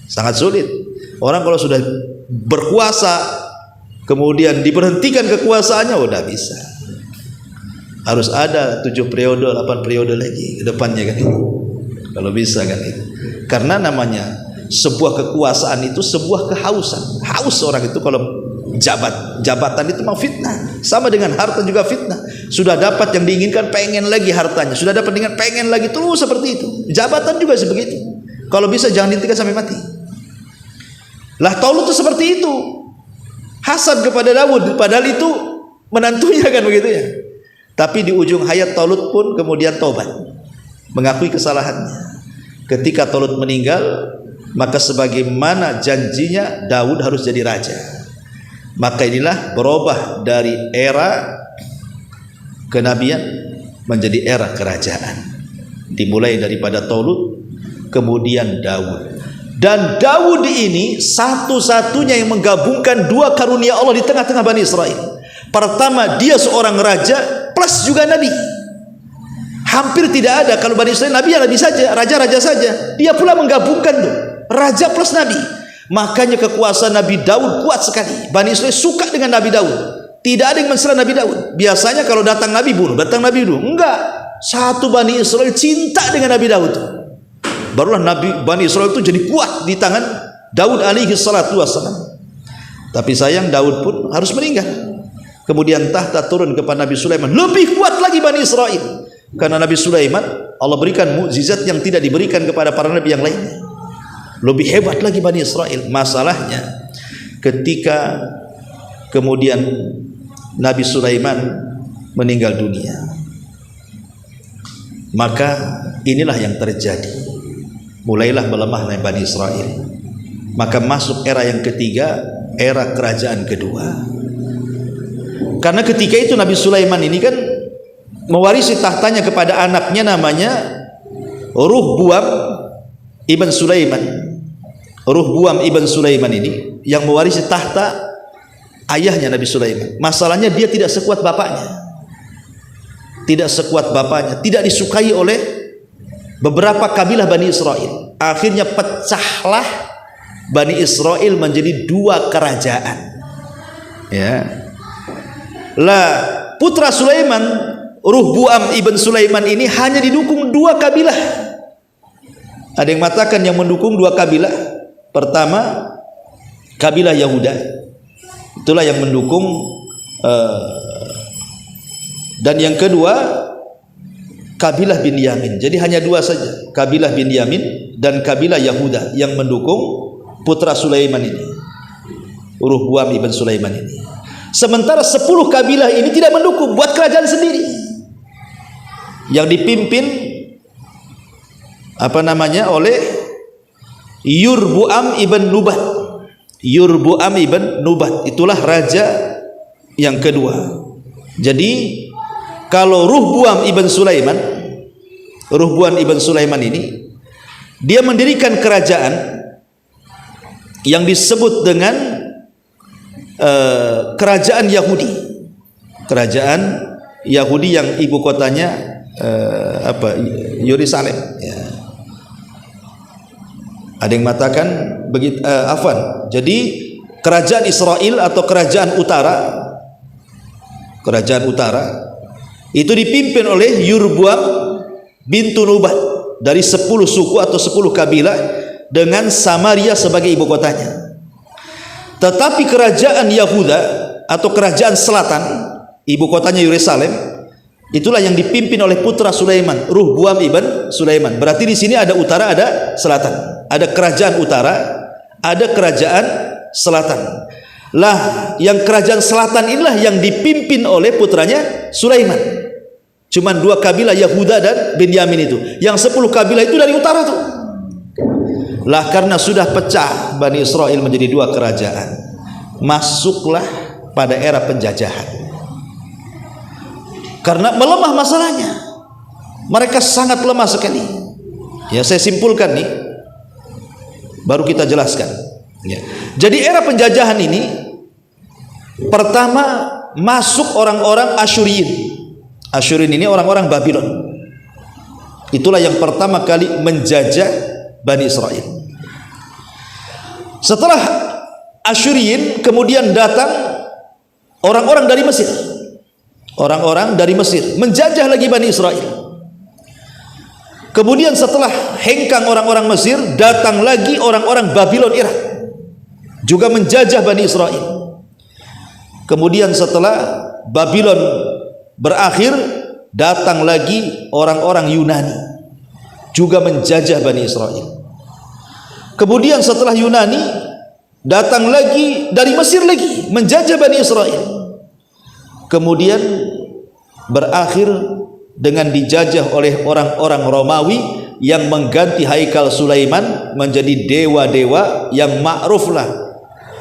S2: Sangat sulit. Orang kalau sudah berkuasa kemudian diberhentikan kekuasaannya udah bisa. Harus ada 7 periode, 8 periode lagi ke depannya kan itu. Kalau bisa kan itu. Karena namanya sebuah kekuasaan itu sebuah kehausan. Haus orang itu kalau jabatan itu mau fitnah. Sama dengan harta juga fitnah. Sudah dapat yang diinginkan pengen lagi hartanya. Sudah dapat dengan pengen lagi terus seperti itu. Jabatan juga sebegitu. Kalau bisa jangan dihentikan sampai mati. Lah Tolut itu seperti itu. Hasad kepada Daud, padahal itu menantunya kan begitu ya. Tapi di ujung hayat Tolut pun kemudian tobat, mengakui kesalahannya. Ketika Tolut meninggal, maka sebagaimana janjinya Daud harus jadi raja. Maka inilah berubah dari era kenabian menjadi era kerajaan. Dimulai daripada Tolut, kemudian Daud. Dan Daud ini satu-satunya yang menggabungkan dua karunia Allah di tengah-tengah Bani Israel. Pertama, dia seorang raja plus juga nabi. Hampir tidak ada kalau Bani Israel nabi ya nabi saja, raja-raja saja. Dia pula menggabungkan tuh, raja plus nabi. Makanya kekuasaan Nabi Daud kuat sekali. Bani Israel suka dengan Nabi Daud. Tidak ada yang mencela Nabi Daud. Biasanya kalau datang Nabi bunuh, datang Nabi bunuh. Enggak. Satu Bani Israel cinta dengan Nabi Daud. Barulah Bani Israel itu jadi kuat di tangan Daud alaihi salatu wassalam. Tapi sayang Daud pun harus meninggal. Kemudian tahta turun kepada Nabi Sulaiman. Lebih kuat lagi Bani Israel. Karena Nabi Sulaiman Allah berikan mukjizat yang tidak diberikan kepada para nabi yang lainnya. Lebih hebat lagi Bani Israel. Masalahnya ketika kemudian Nabi Sulaiman meninggal dunia, maka inilah yang terjadi. Mulailah melemahnya Bani Israel. Maka masuk era yang ketiga, era kerajaan kedua. Karena ketika itu Nabi Sulaiman ini kan mewarisi tahtanya kepada anaknya namanya Ruhbuam ibn Sulaiman. Ruhbuam ibn Sulaiman ini yang mewarisi tahta ayahnya Nabi Sulaiman. Masalahnya dia tidak sekuat bapaknya. Tidak sekuat bapaknya, tidak disukai oleh beberapa kabilah Bani Israel. Akhirnya pecahlah Bani Israel menjadi dua kerajaan. Ya. Lah putra Sulaiman, Ruhbuam ibn Sulaiman ini hanya didukung dua kabilah. Ada yang mengatakan yang mendukung dua kabilah. Pertama, kabilah Yahuda. Itulah yang mendukung. Dan yang kedua, kabilah Binyamin. Jadi hanya dua saja, kabilah Binyamin dan kabilah Yahuda yang mendukung putra Sulaiman ini, Ruhbuam ibn Sulaiman ini. Sementara 10 kabilah ini tidak mendukung, buat kerajaan sendiri yang dipimpin oleh Yurbuam ibn Nubat. Yurbuam ibn Nubat itulah raja yang kedua. Jadi kalau Ruhbuam ibn Sulaiman ini dia mendirikan kerajaan yang disebut dengan kerajaan Yahudi. Kerajaan Yahudi yang ibu kotanya Yerusalem. Ya. Ada yang mengatakan begitu, jadi kerajaan Israel atau kerajaan utara itu dipimpin oleh Yurbuam bintu Nubat dari 10 suku atau 10 kabilah dengan Samaria sebagai ibu kotanya. Tetapi kerajaan Yahuda atau kerajaan selatan, ibu kotanya Yerusalem, itulah yang dipimpin oleh putra Sulaiman, Ruhbuam ibn Sulaiman. Berarti di sini ada utara, ada selatan. Ada kerajaan utara, ada kerajaan selatan. Lah, yang kerajaan selatan inilah yang dipimpin oleh putranya Sulaiman. Cuman 2 kabilah Yahuda dan Binyamin itu. Yang 10 kabilah itu dari utara tuh. Lah karena sudah pecah Bani Israel menjadi 2 kerajaan, masuklah pada era penjajahan. Karena melemah masalahnya, mereka sangat lemah sekali. Ya, saya simpulkan nih, baru kita jelaskan. Ya. Jadi era penjajahan ini pertama masuk orang-orang Asyuriyin. Asyuriyin ini orang-orang Babylon. Itulah yang pertama kali menjajah Bani Israel. Setelah Asyuriyin kemudian datang orang-orang dari Mesir. Orang-orang dari Mesir menjajah lagi Bani Israel. Kemudian setelah hengkang orang-orang Mesir, datang lagi orang-orang Babylon Irak, juga menjajah Bani Israel. Kemudian setelah Babylon berakhir, datang lagi orang-orang Yunani, juga menjajah Bani Israel. Kemudian setelah Yunani, datang lagi dari Mesir lagi, menjajah Bani Israel. Kemudian berakhir dengan dijajah oleh orang-orang Romawi yang mengganti Haikal Sulaiman menjadi dewa-dewa yang ma'ruflah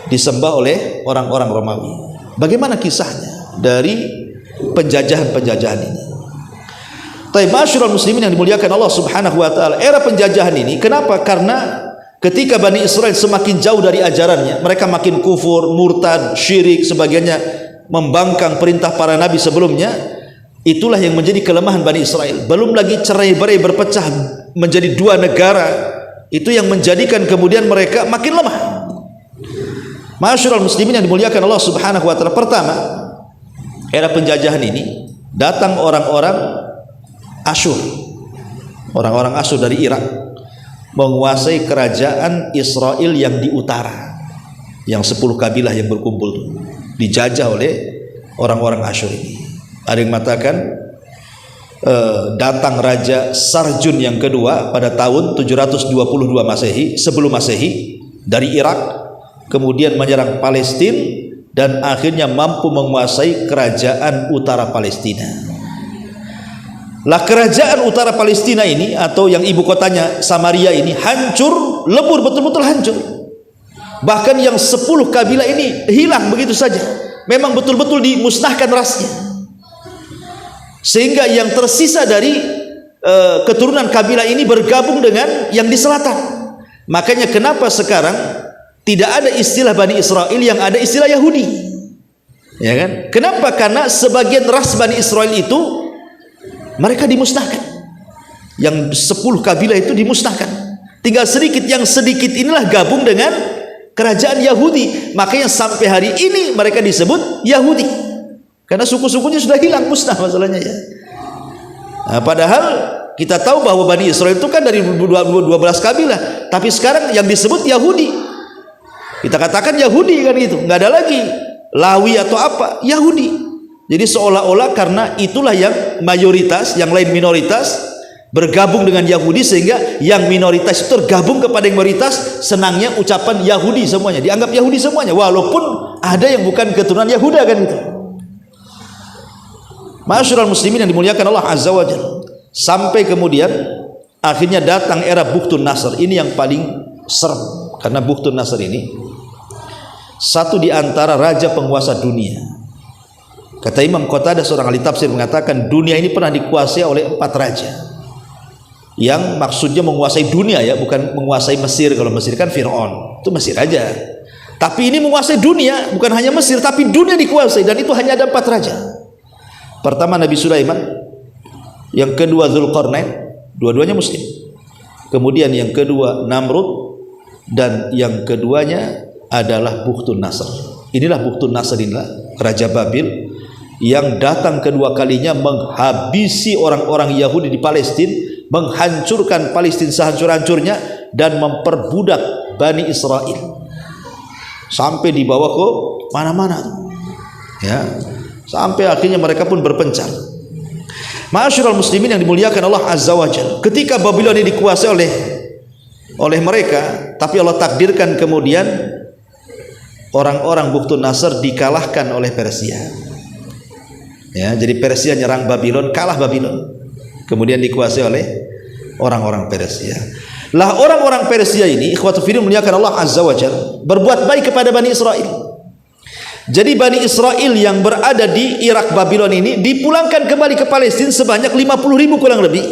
S2: disembah oleh orang-orang Romawi. Bagaimana kisahnya dari penjajahan-penjajahan ini? Tapi masyarul muslimin yang dimuliakan Allah Subhanahu wa taala, era penjajahan ini kenapa? Karena ketika Bani Israel semakin jauh dari ajarannya, mereka makin kufur, murtad, syirik, sebagainya, membangkang perintah para nabi sebelumnya. Itulah yang menjadi kelemahan Bani Israel. Belum lagi cerai-berai berpecah menjadi dua negara, itu yang menjadikan kemudian mereka makin lemah. Ma'asyiral muslimin yang dimuliakan Allah Subhanahu wa taala, pertama, era penjajahan ini datang orang-orang Asyur. Orang-orang Asyur dari Irak menguasai kerajaan Israel yang di utara, yang 10 kabilah yang berkumpul itu dijajah oleh orang-orang Asyur ini. Ada yang mengatakan datang Raja Sarjun yang kedua pada tahun 722 Masehi, sebelum Masehi, dari Irak, kemudian menyerang Palestina dan akhirnya mampu menguasai kerajaan utara Palestina. Lah kerajaan utara Palestina ini, atau yang ibu kotanya Samaria ini, hancur, lebur, betul-betul hancur. Bahkan yang 10 kabilah ini hilang begitu saja. Memang betul-betul dimusnahkan rasnya. Sehingga yang tersisa dari keturunan kabilah ini bergabung dengan yang di selatan. Makanya kenapa sekarang tidak ada istilah Bani Israel, yang ada istilah Yahudi. Ya kan? Kenapa? Karena sebagian ras Bani Israel itu mereka dimusnahkan. Yang 10 kabilah itu dimusnahkan. Tinggal sedikit, yang sedikit inilah gabung dengan kerajaan Yahudi. Makanya sampai hari ini mereka disebut Yahudi. Karena suku-sukunya sudah hilang, musnah masalahnya ya. Nah, padahal kita tahu bahwa Bani Israel itu kan dari 12 kabilah, tapi sekarang yang disebut Yahudi. Kita katakan Yahudi kan gitu, nggak ada lagi Lawi atau apa, Yahudi. Jadi seolah-olah karena itulah yang mayoritas, yang lain minoritas, bergabung dengan Yahudi, sehingga yang minoritas itu tergabung kepada yang mayoritas. Senangnya ucapan Yahudi semuanya, dianggap Yahudi semuanya, walaupun ada yang bukan keturunan Yahuda kan itu. Ma'asyiral muslimin yang dimuliakan Allah Azza wa Jalla. Sampai kemudian akhirnya datang era Bukhtun Nasr. Ini yang paling serem, karena Bukhtun Nasr ini satu di antara raja penguasa dunia. Kata Imam Qatadah, seorang ahli tafsir, mengatakan dunia ini pernah dikuasai oleh 4 raja. Yang maksudnya menguasai dunia ya, bukan menguasai Mesir. Kalau Mesir kan Fir'aun, itu Mesir aja. Tapi ini menguasai dunia, bukan hanya Mesir, tapi dunia dikuasai. Dan itu hanya ada 4 raja. Pertama Nabi Sulaiman, yang kedua Dzulqarnain, dua-duanya muslim. Kemudian yang kedua Namrud, dan yang keduanya adalah Bukhtun Nasr. Inilah Bukhtun Nasr, inilah Raja Babil yang datang kedua kalinya menghabisi orang-orang Yahudi di Palestina, menghancurkan Palestina sehancur-hancurnya, dan memperbudak Bani Israel sampai dibawa ke mana-mana ya, sampai akhirnya mereka pun berpencar. Ma'asyiral muslimin yang dimuliakan Allah Azza wa Jalla, ketika Babylon ini dikuasai oleh mereka, tapi Allah takdirkan kemudian orang-orang Bukhtun Nasr dikalahkan oleh Persia. Ya, jadi Persia nyerang Babylon, kalah Babylon, kemudian dikuasai oleh orang-orang Persia. Lah orang-orang Persia ini, ikhwatu fillah muliakan Allah Azza wa Jalla, berbuat baik kepada Bani Israel. Jadi Bani Israel yang berada di Irak, Babylon ini dipulangkan kembali ke Palestina sebanyak 50.000 kurang lebih.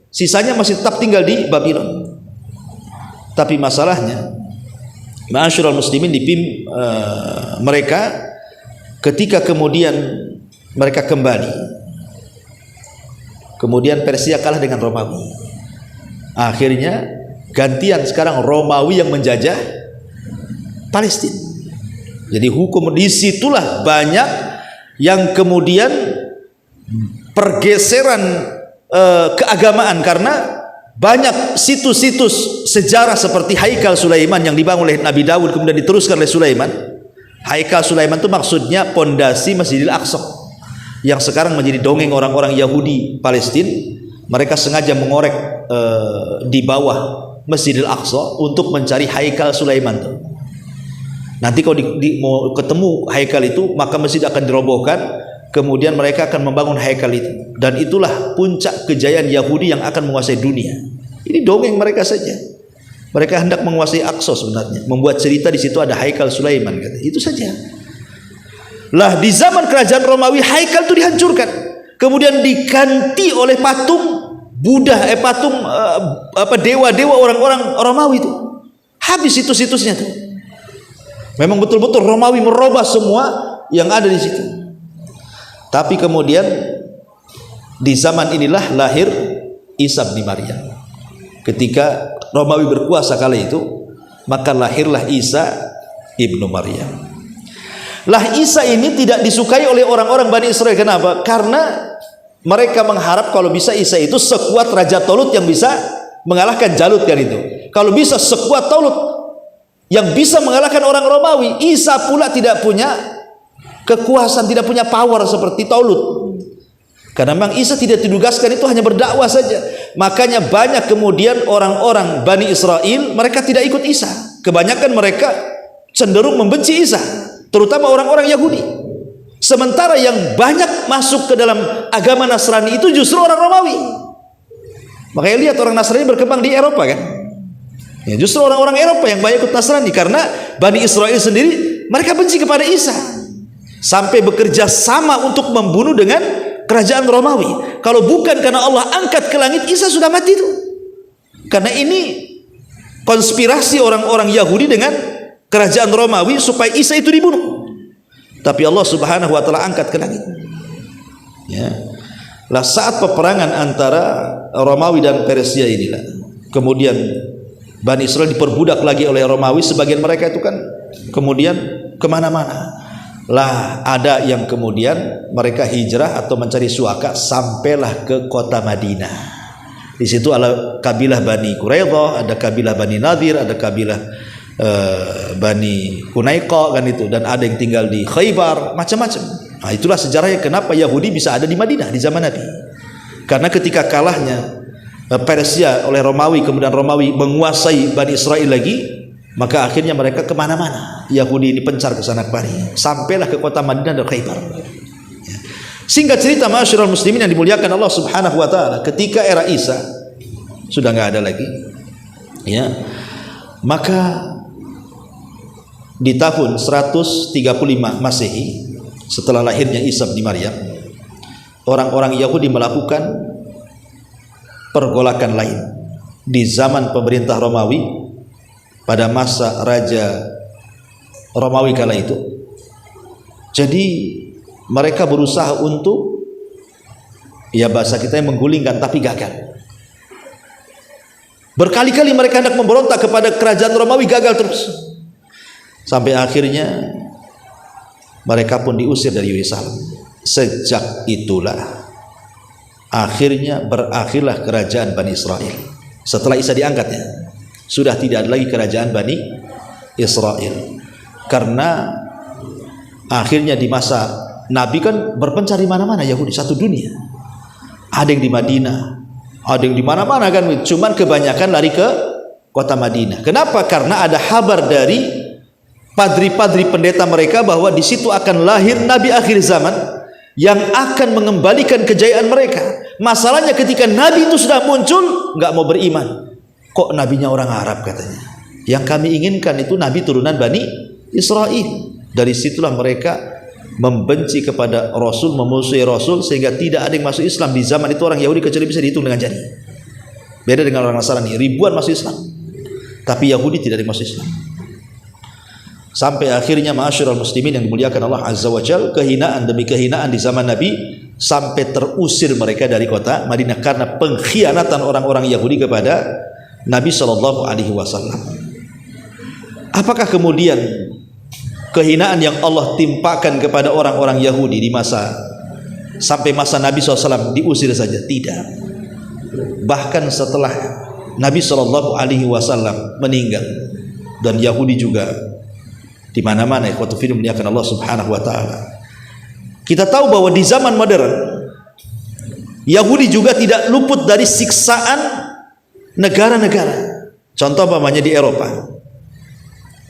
S2: Sisanya masih tetap tinggal di Babylon. Tapi masalahnya, ma'asyiral muslimin, mereka ketika kemudian mereka kembali, kemudian Persia kalah dengan Romawi. Akhirnya gantian sekarang Romawi yang menjajah Palestina. Jadi hukum disitulah banyak yang kemudian pergeseran keagamaan, karena banyak situs-situs sejarah seperti Haikal Sulaiman yang dibangun oleh Nabi Daud kemudian diteruskan oleh Sulaiman. Haikal Sulaiman itu maksudnya pondasi Masjidil Aqsa yang sekarang menjadi dongeng orang-orang Yahudi Palestina. Mereka sengaja mengorek di bawah Masjidil Aqsa untuk mencari Haikal Sulaiman tuh. Nanti kalau mau ketemu Haikal itu, maka masjid akan dirobohkan, kemudian mereka akan membangun Haikal itu, dan itulah puncak kejayaan Yahudi yang akan menguasai dunia. Ini dongeng mereka saja. Mereka hendak menguasai Aqsa sebenarnya, membuat cerita di situ ada Haikal Sulaiman, kata. Itu saja. Lah di zaman kerajaan Romawi, Haikal itu dihancurkan, kemudian diganti oleh patung Buddha, patung dewa-dewa orang-orang Romawi itu. habis situs-situsnya tuh. Memang betul-betul Romawi merubah semua yang ada di situ. Tapi kemudian di zaman inilah lahir Isa bin Maryam. Ketika Romawi berkuasa kala itu, maka lahirlah Isa ibnu Maryam. Lah Isa ini tidak disukai oleh orang-orang Bani Israel. Kenapa? Karena mereka mengharap kalau bisa Isa itu sekuat Raja Tolut yang bisa mengalahkan Jalut kan itu. Kalau bisa sekuat Tolut yang bisa mengalahkan orang Romawi, Isa pula tidak punya kekuasaan, tidak punya power seperti Tolut. Karena memang Isa tidak ditugaskan itu hanya berdakwah saja. Makanya banyak kemudian orang-orang Bani Israel mereka tidak ikut Isa. Kebanyakan mereka cenderung membenci Isa, terutama orang-orang Yahudi. Sementara yang banyak masuk ke dalam agama Nasrani itu justru orang Romawi. Makanya lihat orang Nasrani berkembang di Eropa kan. Ya, justru orang-orang Eropa yang banyak ikut Nasrani karena Bani Israel sendiri mereka benci kepada Isa. Sampai bekerja sama untuk membunuh dengan kerajaan Romawi. Kalau bukan karena Allah angkat ke langit, Isa sudah mati itu. Karena ini konspirasi orang-orang Yahudi dengan kerajaan Romawi supaya Isa itu dibunuh. Tapi Allah Subhanahu wa taala angkat ke langit. Ya. Lah saat peperangan antara Romawi dan Persia inilah, kemudian Bani Israel diperbudak lagi oleh Romawi. Sebagian mereka itu kan kemudian kemana-mana. Lah ada yang kemudian mereka hijrah atau mencari suaka sampailah ke kota Madinah. Di situ ada kabilah Bani Quraidah, ada kabilah Bani Nadir, ada kabilah Bani Hunayqa kan itu, dan ada yang tinggal di Khaybar, macam-macam. Nah, itulah sejarahnya kenapa Yahudi bisa ada di Madinah di zaman Nabi. Karena ketika kalahnya Persia oleh Romawi, kemudian Romawi menguasai Bani Israel lagi, maka akhirnya mereka kemana-mana. Yahudi dipencar ke sana kemari, sampailah ke kota Madinah dan Khaybar. Ya. Singkat cerita, ma'asyiral muslimin yang dimuliakan Allah Subhanahu wa taala, ketika era Isa sudah nggak ada lagi, ya, maka di tahun 135 Masehi setelah lahirnya Isa bin Maryam, orang-orang Yahudi melakukan pergolakan lain di zaman pemerintah Romawi pada masa Raja Romawi kala itu. Jadi mereka berusaha untuk, ya bahasa kita yang menggulingkan, tapi gagal. Berkali-kali mereka hendak memberontak kepada kerajaan Romawi, gagal terus. Sampai akhirnya mereka pun diusir dari Yerusalem. Sejak itulah akhirnya berakhirlah kerajaan Bani Israel. Setelah Isa diangkatnya, sudah tidak ada lagi kerajaan Bani Israel. Karena akhirnya di masa Nabi kan berpencar di mana-mana Yahudi, satu dunia. Ada yang di Madinah, ada yang di mana-mana kan. Cuman kebanyakan lari ke kota Madinah. Kenapa? Karena ada kabar dari padri-padri pendeta mereka bahwa di situ akan lahir Nabi akhir zaman yang akan mengembalikan kejayaan mereka. Masalahnya ketika Nabi itu sudah muncul, nggak mau beriman. Kok nabinya orang Arab katanya? Yang kami inginkan itu Nabi turunan Bani Israel. Dari situlah mereka membenci kepada Rasul, memusuhi Rasul, sehingga tidak ada yang masuk Islam di zaman itu. Orang Yahudi kecuali bisa dihitung dengan jari. Beda dengan orang Nasrani, ribuan masuk Islam, tapi Yahudi tidak ada yang masuk Islam. Sampai akhirnya ma'asyiral muslimin yang dimuliakan Allah Azza wa Jalla, kehinaan demi kehinaan di zaman Nabi, sampai terusir mereka dari kota Madinah karena pengkhianatan orang-orang Yahudi kepada Nabi Shallallahu Alaihi Wasallam. Apakah kemudian kehinaan yang Allah timpakan kepada orang-orang Yahudi di masa sampai masa Nabi SAW diusir saja? Tidak. Bahkan setelah Nabi Shallallahu Alaihi Wasallam meninggal dan Yahudi juga di mana-mana, ikhwatu fillah dimuliakan Allah Subhanahu wa taala. Kita tahu bahwa di zaman modern Yahudi juga tidak luput dari siksaan negara-negara. Contoh umpamanya di Eropa.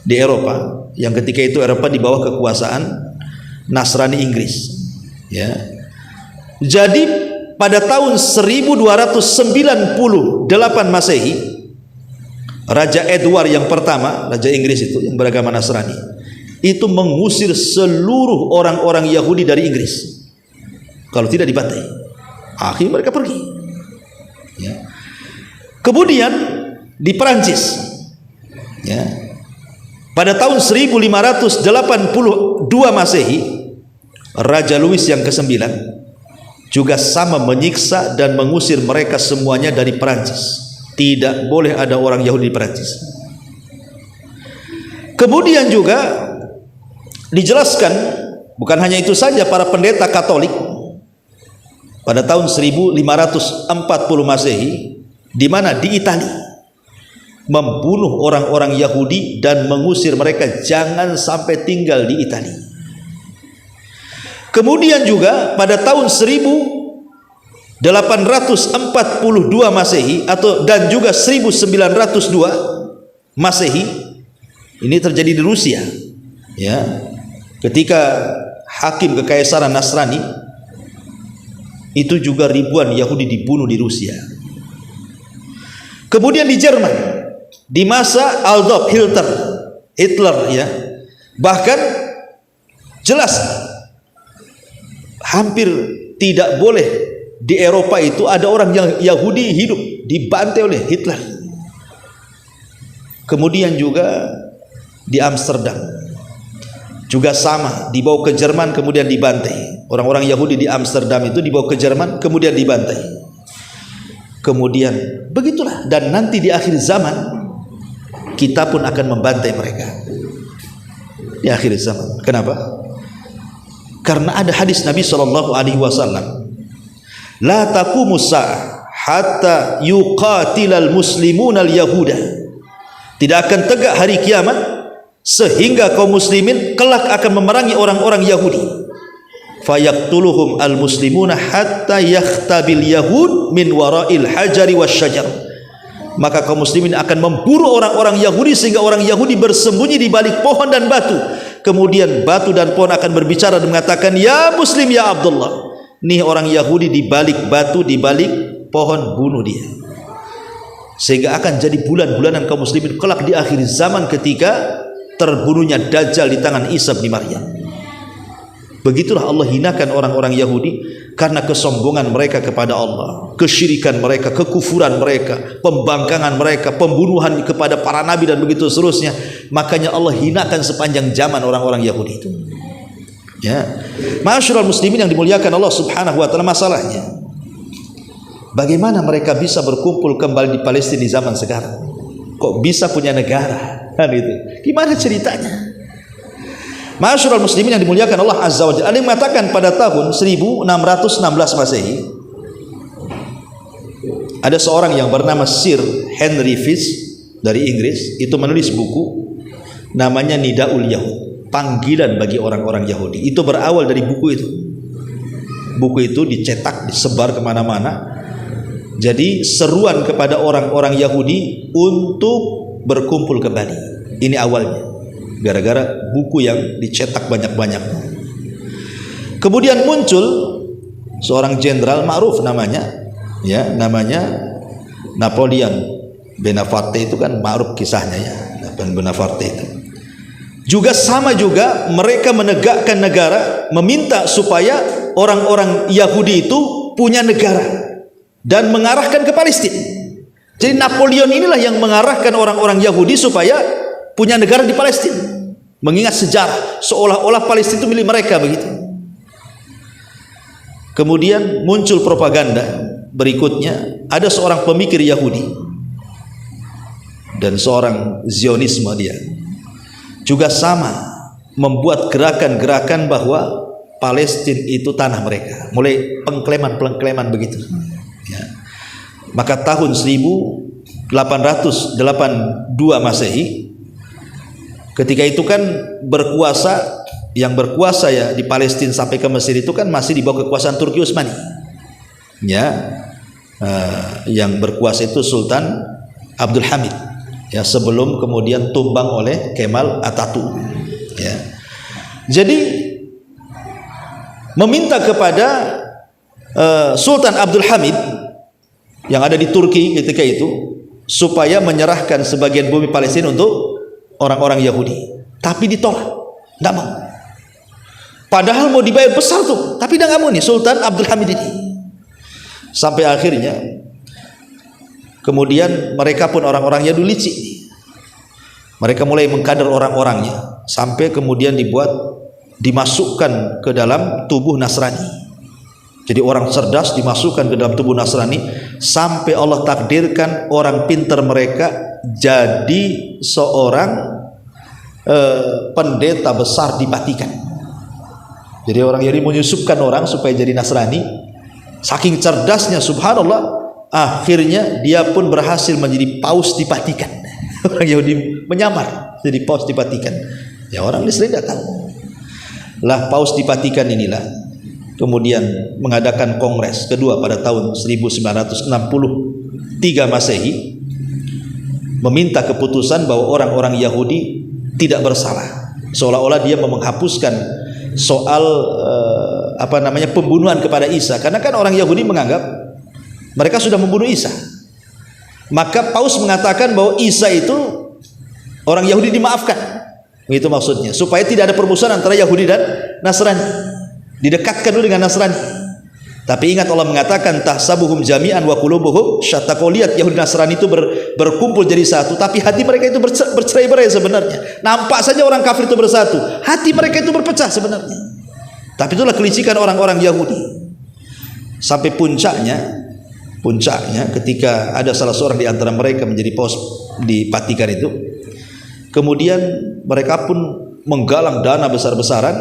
S2: Di Eropa yang ketika itu Eropa di bawah kekuasaan Nasrani Inggris. Ya. Jadi pada tahun 1298 Masehi, Raja Edward yang pertama, Raja Inggris itu yang beragama Nasrani, itu mengusir seluruh orang-orang Yahudi dari Inggris. Kalau tidak dibantai, akhirnya mereka pergi. Ya. Kemudian di Perancis, Ya. Pada tahun 1582 Masehi, Raja Louis yang ke-9 juga sama menyiksa dan mengusir mereka semuanya dari Perancis. Tidak boleh ada orang Yahudi di Perancis. Kemudian juga dijelaskan, bukan hanya itu saja, para pendeta Katolik pada tahun 1540 Masehi, di mana di Italia membunuh orang-orang Yahudi dan mengusir mereka jangan sampai tinggal di Italia. Kemudian juga pada tahun 1842 Masehi dan juga 1902 Masehi, ini terjadi di Rusia, ya, ketika hakim kekaisaran Nasrani itu juga ribuan Yahudi dibunuh di Rusia. Kemudian di Jerman di masa Adolf Hitler, ya, bahkan jelas hampir tidak boleh di Eropa itu ada orang yang Yahudi hidup, dibantai oleh Hitler. Kemudian juga di Amsterdam juga sama, dibawa ke Jerman kemudian dibantai. Orang-orang Yahudi di Amsterdam itu dibawa ke Jerman kemudian dibantai. Kemudian begitulah, dan nanti di akhir zaman kita pun akan membantai mereka di akhir zaman. Kenapa? Karena ada hadis Nabi SAW, la taqumus sa'ah hatta yuqatilal muslimun al-yahuda. Tidak akan tegak hari kiamat sehingga kaum muslimin kelak akan memerangi orang-orang Yahudi. Fayaqtuluhum al-muslimuna hatta yakhtabil yahud min wara'il hajari wasyajar. Maka kaum muslimin akan memburu orang-orang Yahudi sehingga orang Yahudi bersembunyi di balik pohon dan batu. Kemudian batu dan pohon akan berbicara dan mengatakan, ya Muslim ya Abdullah. Nih orang Yahudi di balik batu, di balik pohon, bunuh dia. Sehingga akan jadi bulan-bulanan kaum muslimin kelak di akhir zaman ketika terbunuhnya Dajjal di tangan Isa bin Maryam. Begitulah Allah hinakan orang-orang Yahudi karena kesombongan mereka kepada Allah, kesyirikan mereka, kekufuran mereka, pembangkangan mereka, pembunuhan kepada para nabi dan begitu seterusnya. Makanya Allah hinakan sepanjang zaman orang-orang Yahudi itu. Ya, ma'asyiral muslimin yang dimuliakan Allah Subhanahu wa taala, masalahnya bagaimana mereka bisa berkumpul kembali di Palestina di zaman sekarang? Kok bisa punya negara? Kan itu. Gimana ceritanya? Ma'asyiral muslimin yang dimuliakan Allah Azza wa Jalla, ada yang mengatakan pada tahun 1616 Masehi ada seorang yang bernama Sir Henry Fish dari Inggris, itu menulis buku namanya Nidaul Yahud, panggilan bagi orang-orang Yahudi. Itu berawal dari buku itu. Buku itu dicetak, disebar kemana-mana. Jadi seruan kepada orang-orang Yahudi untuk berkumpul kembali. Ini awalnya, gara-gara buku yang dicetak banyak-banyak. Kemudian muncul seorang jenderal ma'ruf namanya, ya, namanya Napoleon Bonaparte. Itu kan ma'ruf kisahnya, ya, Napoleon Bonaparte itu. Juga sama juga mereka menegakkan negara, meminta supaya orang-orang Yahudi itu punya negara dan mengarahkan ke Palestina. Jadi Napoleon inilah yang mengarahkan orang-orang Yahudi supaya punya negara di Palestina, mengingat sejarah seolah-olah Palestina itu milik mereka begitu. Kemudian muncul propaganda berikutnya, ada seorang pemikir Yahudi dan seorang Zionisme, dia juga sama membuat gerakan-gerakan bahwa Palestina itu tanah mereka, mulai pengklaiman begitu, ya. Maka tahun 1882 Masehi, ketika itu kan yang berkuasa ya di Palestina sampai ke Mesir itu kan masih di bawah kekuasaan Turki Utsmani, ya. Yang berkuasa itu Sultan Abdul Hamid, ya, sebelum kemudian tumbang oleh Kemal Atatürk, ya. Jadi meminta kepada Sultan Abdul Hamid yang ada di Turki ketika itu supaya menyerahkan sebagian bumi Palestina untuk orang-orang Yahudi, tapi ditolak, tidak mau. Padahal mau dibayar besar tuh, tapi tidak mau nih Sultan Abdul Hamid ini. Sampai akhirnya kemudian mereka pun orang-orang Yahudi licik, Mereka mulai mengkader orang-orangnya sampai kemudian dimasukkan ke dalam tubuh Nasrani. Jadi orang cerdas dimasukkan ke dalam tubuh Nasrani sampai Allah takdirkan orang pintar mereka jadi seorang pendeta besar di Vatikan. Jadi orang Yahudi menyusupkan orang supaya jadi Nasrani. Saking cerdasnya, subhanallah, akhirnya dia pun berhasil menjadi paus di Vatikan. Orang Yahudi menyamar jadi paus di Vatikan. Ya orang Islam tidak tahu. Lah paus di Vatikan inilah kemudian mengadakan kongres kedua pada tahun 1963 Masehi, meminta keputusan bahwa orang-orang Yahudi tidak bersalah, seolah-olah dia menghapuskan soal pembunuhan kepada Isa, karena kan orang Yahudi menganggap mereka sudah membunuh Isa. Maka Paus mengatakan bahwa Isa itu orang Yahudi dimaafkan, begitu maksudnya, supaya tidak ada permusuhan antara Yahudi dan Nasrani, didekatkan dulu dengan Nasrani. Tapi ingat Allah mengatakan tahsabuhum jami'an wa qulubuhum syatta. Kau lihat Yahudi Nasrani itu berkumpul jadi satu, tapi hati mereka itu bercerai-berai sebenarnya. Nampak saja orang kafir itu bersatu, hati mereka itu berpecah sebenarnya. Tapi itulah kelicikan orang-orang Yahudi. Sampai puncaknya ketika ada salah seorang di antara mereka menjadi paus di Vatikan itu, kemudian mereka pun menggalang dana besar-besaran,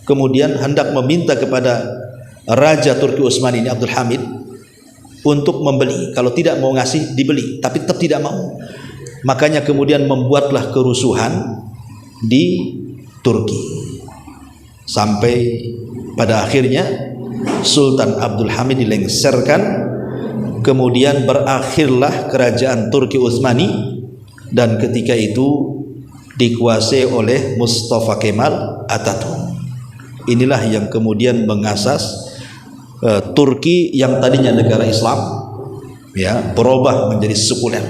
S2: kemudian hendak meminta kepada Raja Turki Utsmani ini, Abdul Hamid, untuk membeli. Kalau tidak mau ngasih, dibeli, tapi tetap tidak mau. Makanya kemudian membuatlah kerusuhan di Turki, sampai pada akhirnya Sultan Abdul Hamid dilengserkan. Kemudian berakhirlah kerajaan Turki Utsmani, dan ketika itu dikuasai oleh Mustafa Kemal Atatürk. Inilah yang kemudian mengasas Turki yang tadinya negara Islam, ya, berubah menjadi sekuler.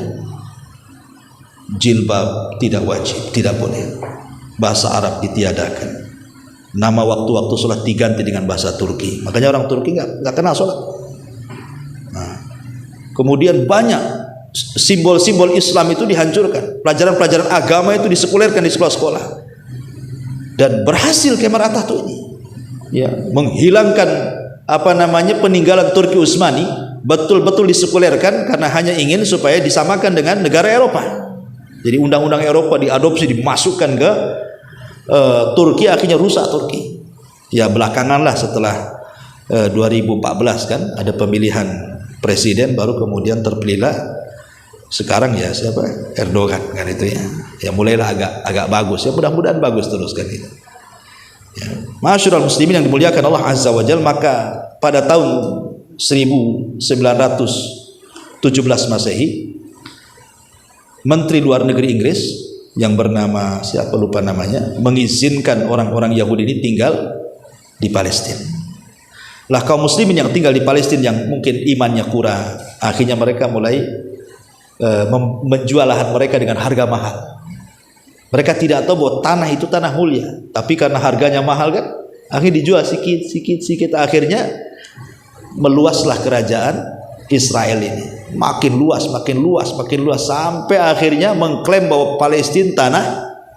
S2: Jilbab tidak wajib, tidak boleh. Bahasa Arab ditiadakan. Nama waktu-waktu sholat diganti dengan bahasa Turki. Makanya orang Turki nggak kenal sholat. Nah, kemudian banyak simbol-simbol Islam itu dihancurkan. Pelajaran-pelajaran agama itu disekulerkan di sekolah-sekolah. Dan berhasil Kemal Atatürk ini, ya, menghilangkan peninggalan Turki Utsmani, betul-betul disekulerkan karena hanya ingin supaya disamakan dengan negara Eropa. Jadi undang-undang Eropa diadopsi, dimasukkan ke Turki, akhirnya rusak Turki. Ya belakangan lah setelah 2014 kan ada pemilihan presiden, baru kemudian terpilihlah sekarang ya siapa, Erdogan kan itu ya. Ya mulailah agak bagus, ya mudah-mudahan bagus terus kan itu. Ya. Masyarul muslimin yang dimuliakan Allah Azza wa Jalla, maka pada tahun 1917 Masehi, Menteri Luar Negeri Inggris yang bernama siapa lupa namanya, mengizinkan orang-orang Yahudi ini tinggal di Palestina. Lah kaum muslimin yang tinggal di Palestina yang mungkin imannya kurang, akhirnya mereka mulai menjual lahan mereka dengan harga mahal. Mereka tidak tahu bahwa tanah itu tanah mulia, tapi karena harganya mahal kan, akhirnya dijual sikit. Akhirnya meluaslah kerajaan Israel ini, makin luas, sampai akhirnya mengklaim bahwa Palestina tanah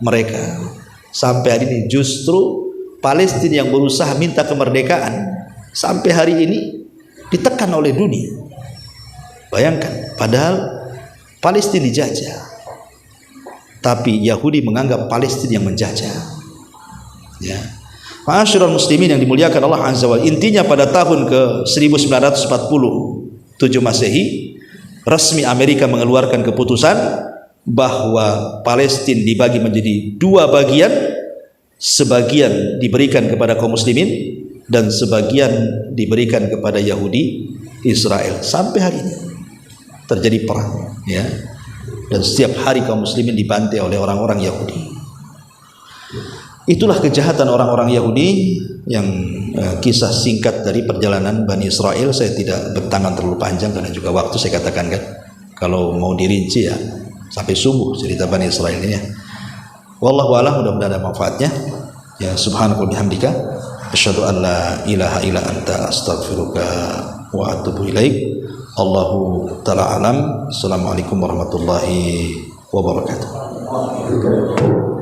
S2: mereka. Sampai hari ini justru Palestina yang berusaha minta kemerdekaan, sampai hari ini ditekan oleh dunia. Bayangkan, padahal Palestina dijajah, tapi Yahudi menganggap Palestina yang menjajah. Ya, Ma'asyiral muslimin yang dimuliakan Allah Azza wa Jalla, intinya pada tahun ke 1947 Masehi, resmi Amerika mengeluarkan keputusan bahwa Palestina dibagi menjadi dua bagian, sebagian diberikan kepada kaum muslimin dan sebagian diberikan kepada Yahudi Israel. Sampai hari ini terjadi perang, ya, dan setiap hari kaum muslimin dibantai oleh orang-orang Yahudi. Itulah kejahatan orang-orang Yahudi yang kisah singkat dari perjalanan Bani Israel. Saya tidak bertangan terlalu panjang karena juga waktu, saya katakan kan, kalau mau dirinci ya sampai subuh cerita Bani Israel ini ya. Wallahu a'lam, mudah-mudahan ada manfaatnya. Ya, subhanaka wa bihamdika asyhadu an la ilaha illa anta astaghfiruka wa atubu ilaik. Allahu ta'ala alam. Assalamualaikum warahmatullahi wabarakatuh. wabarakatuh.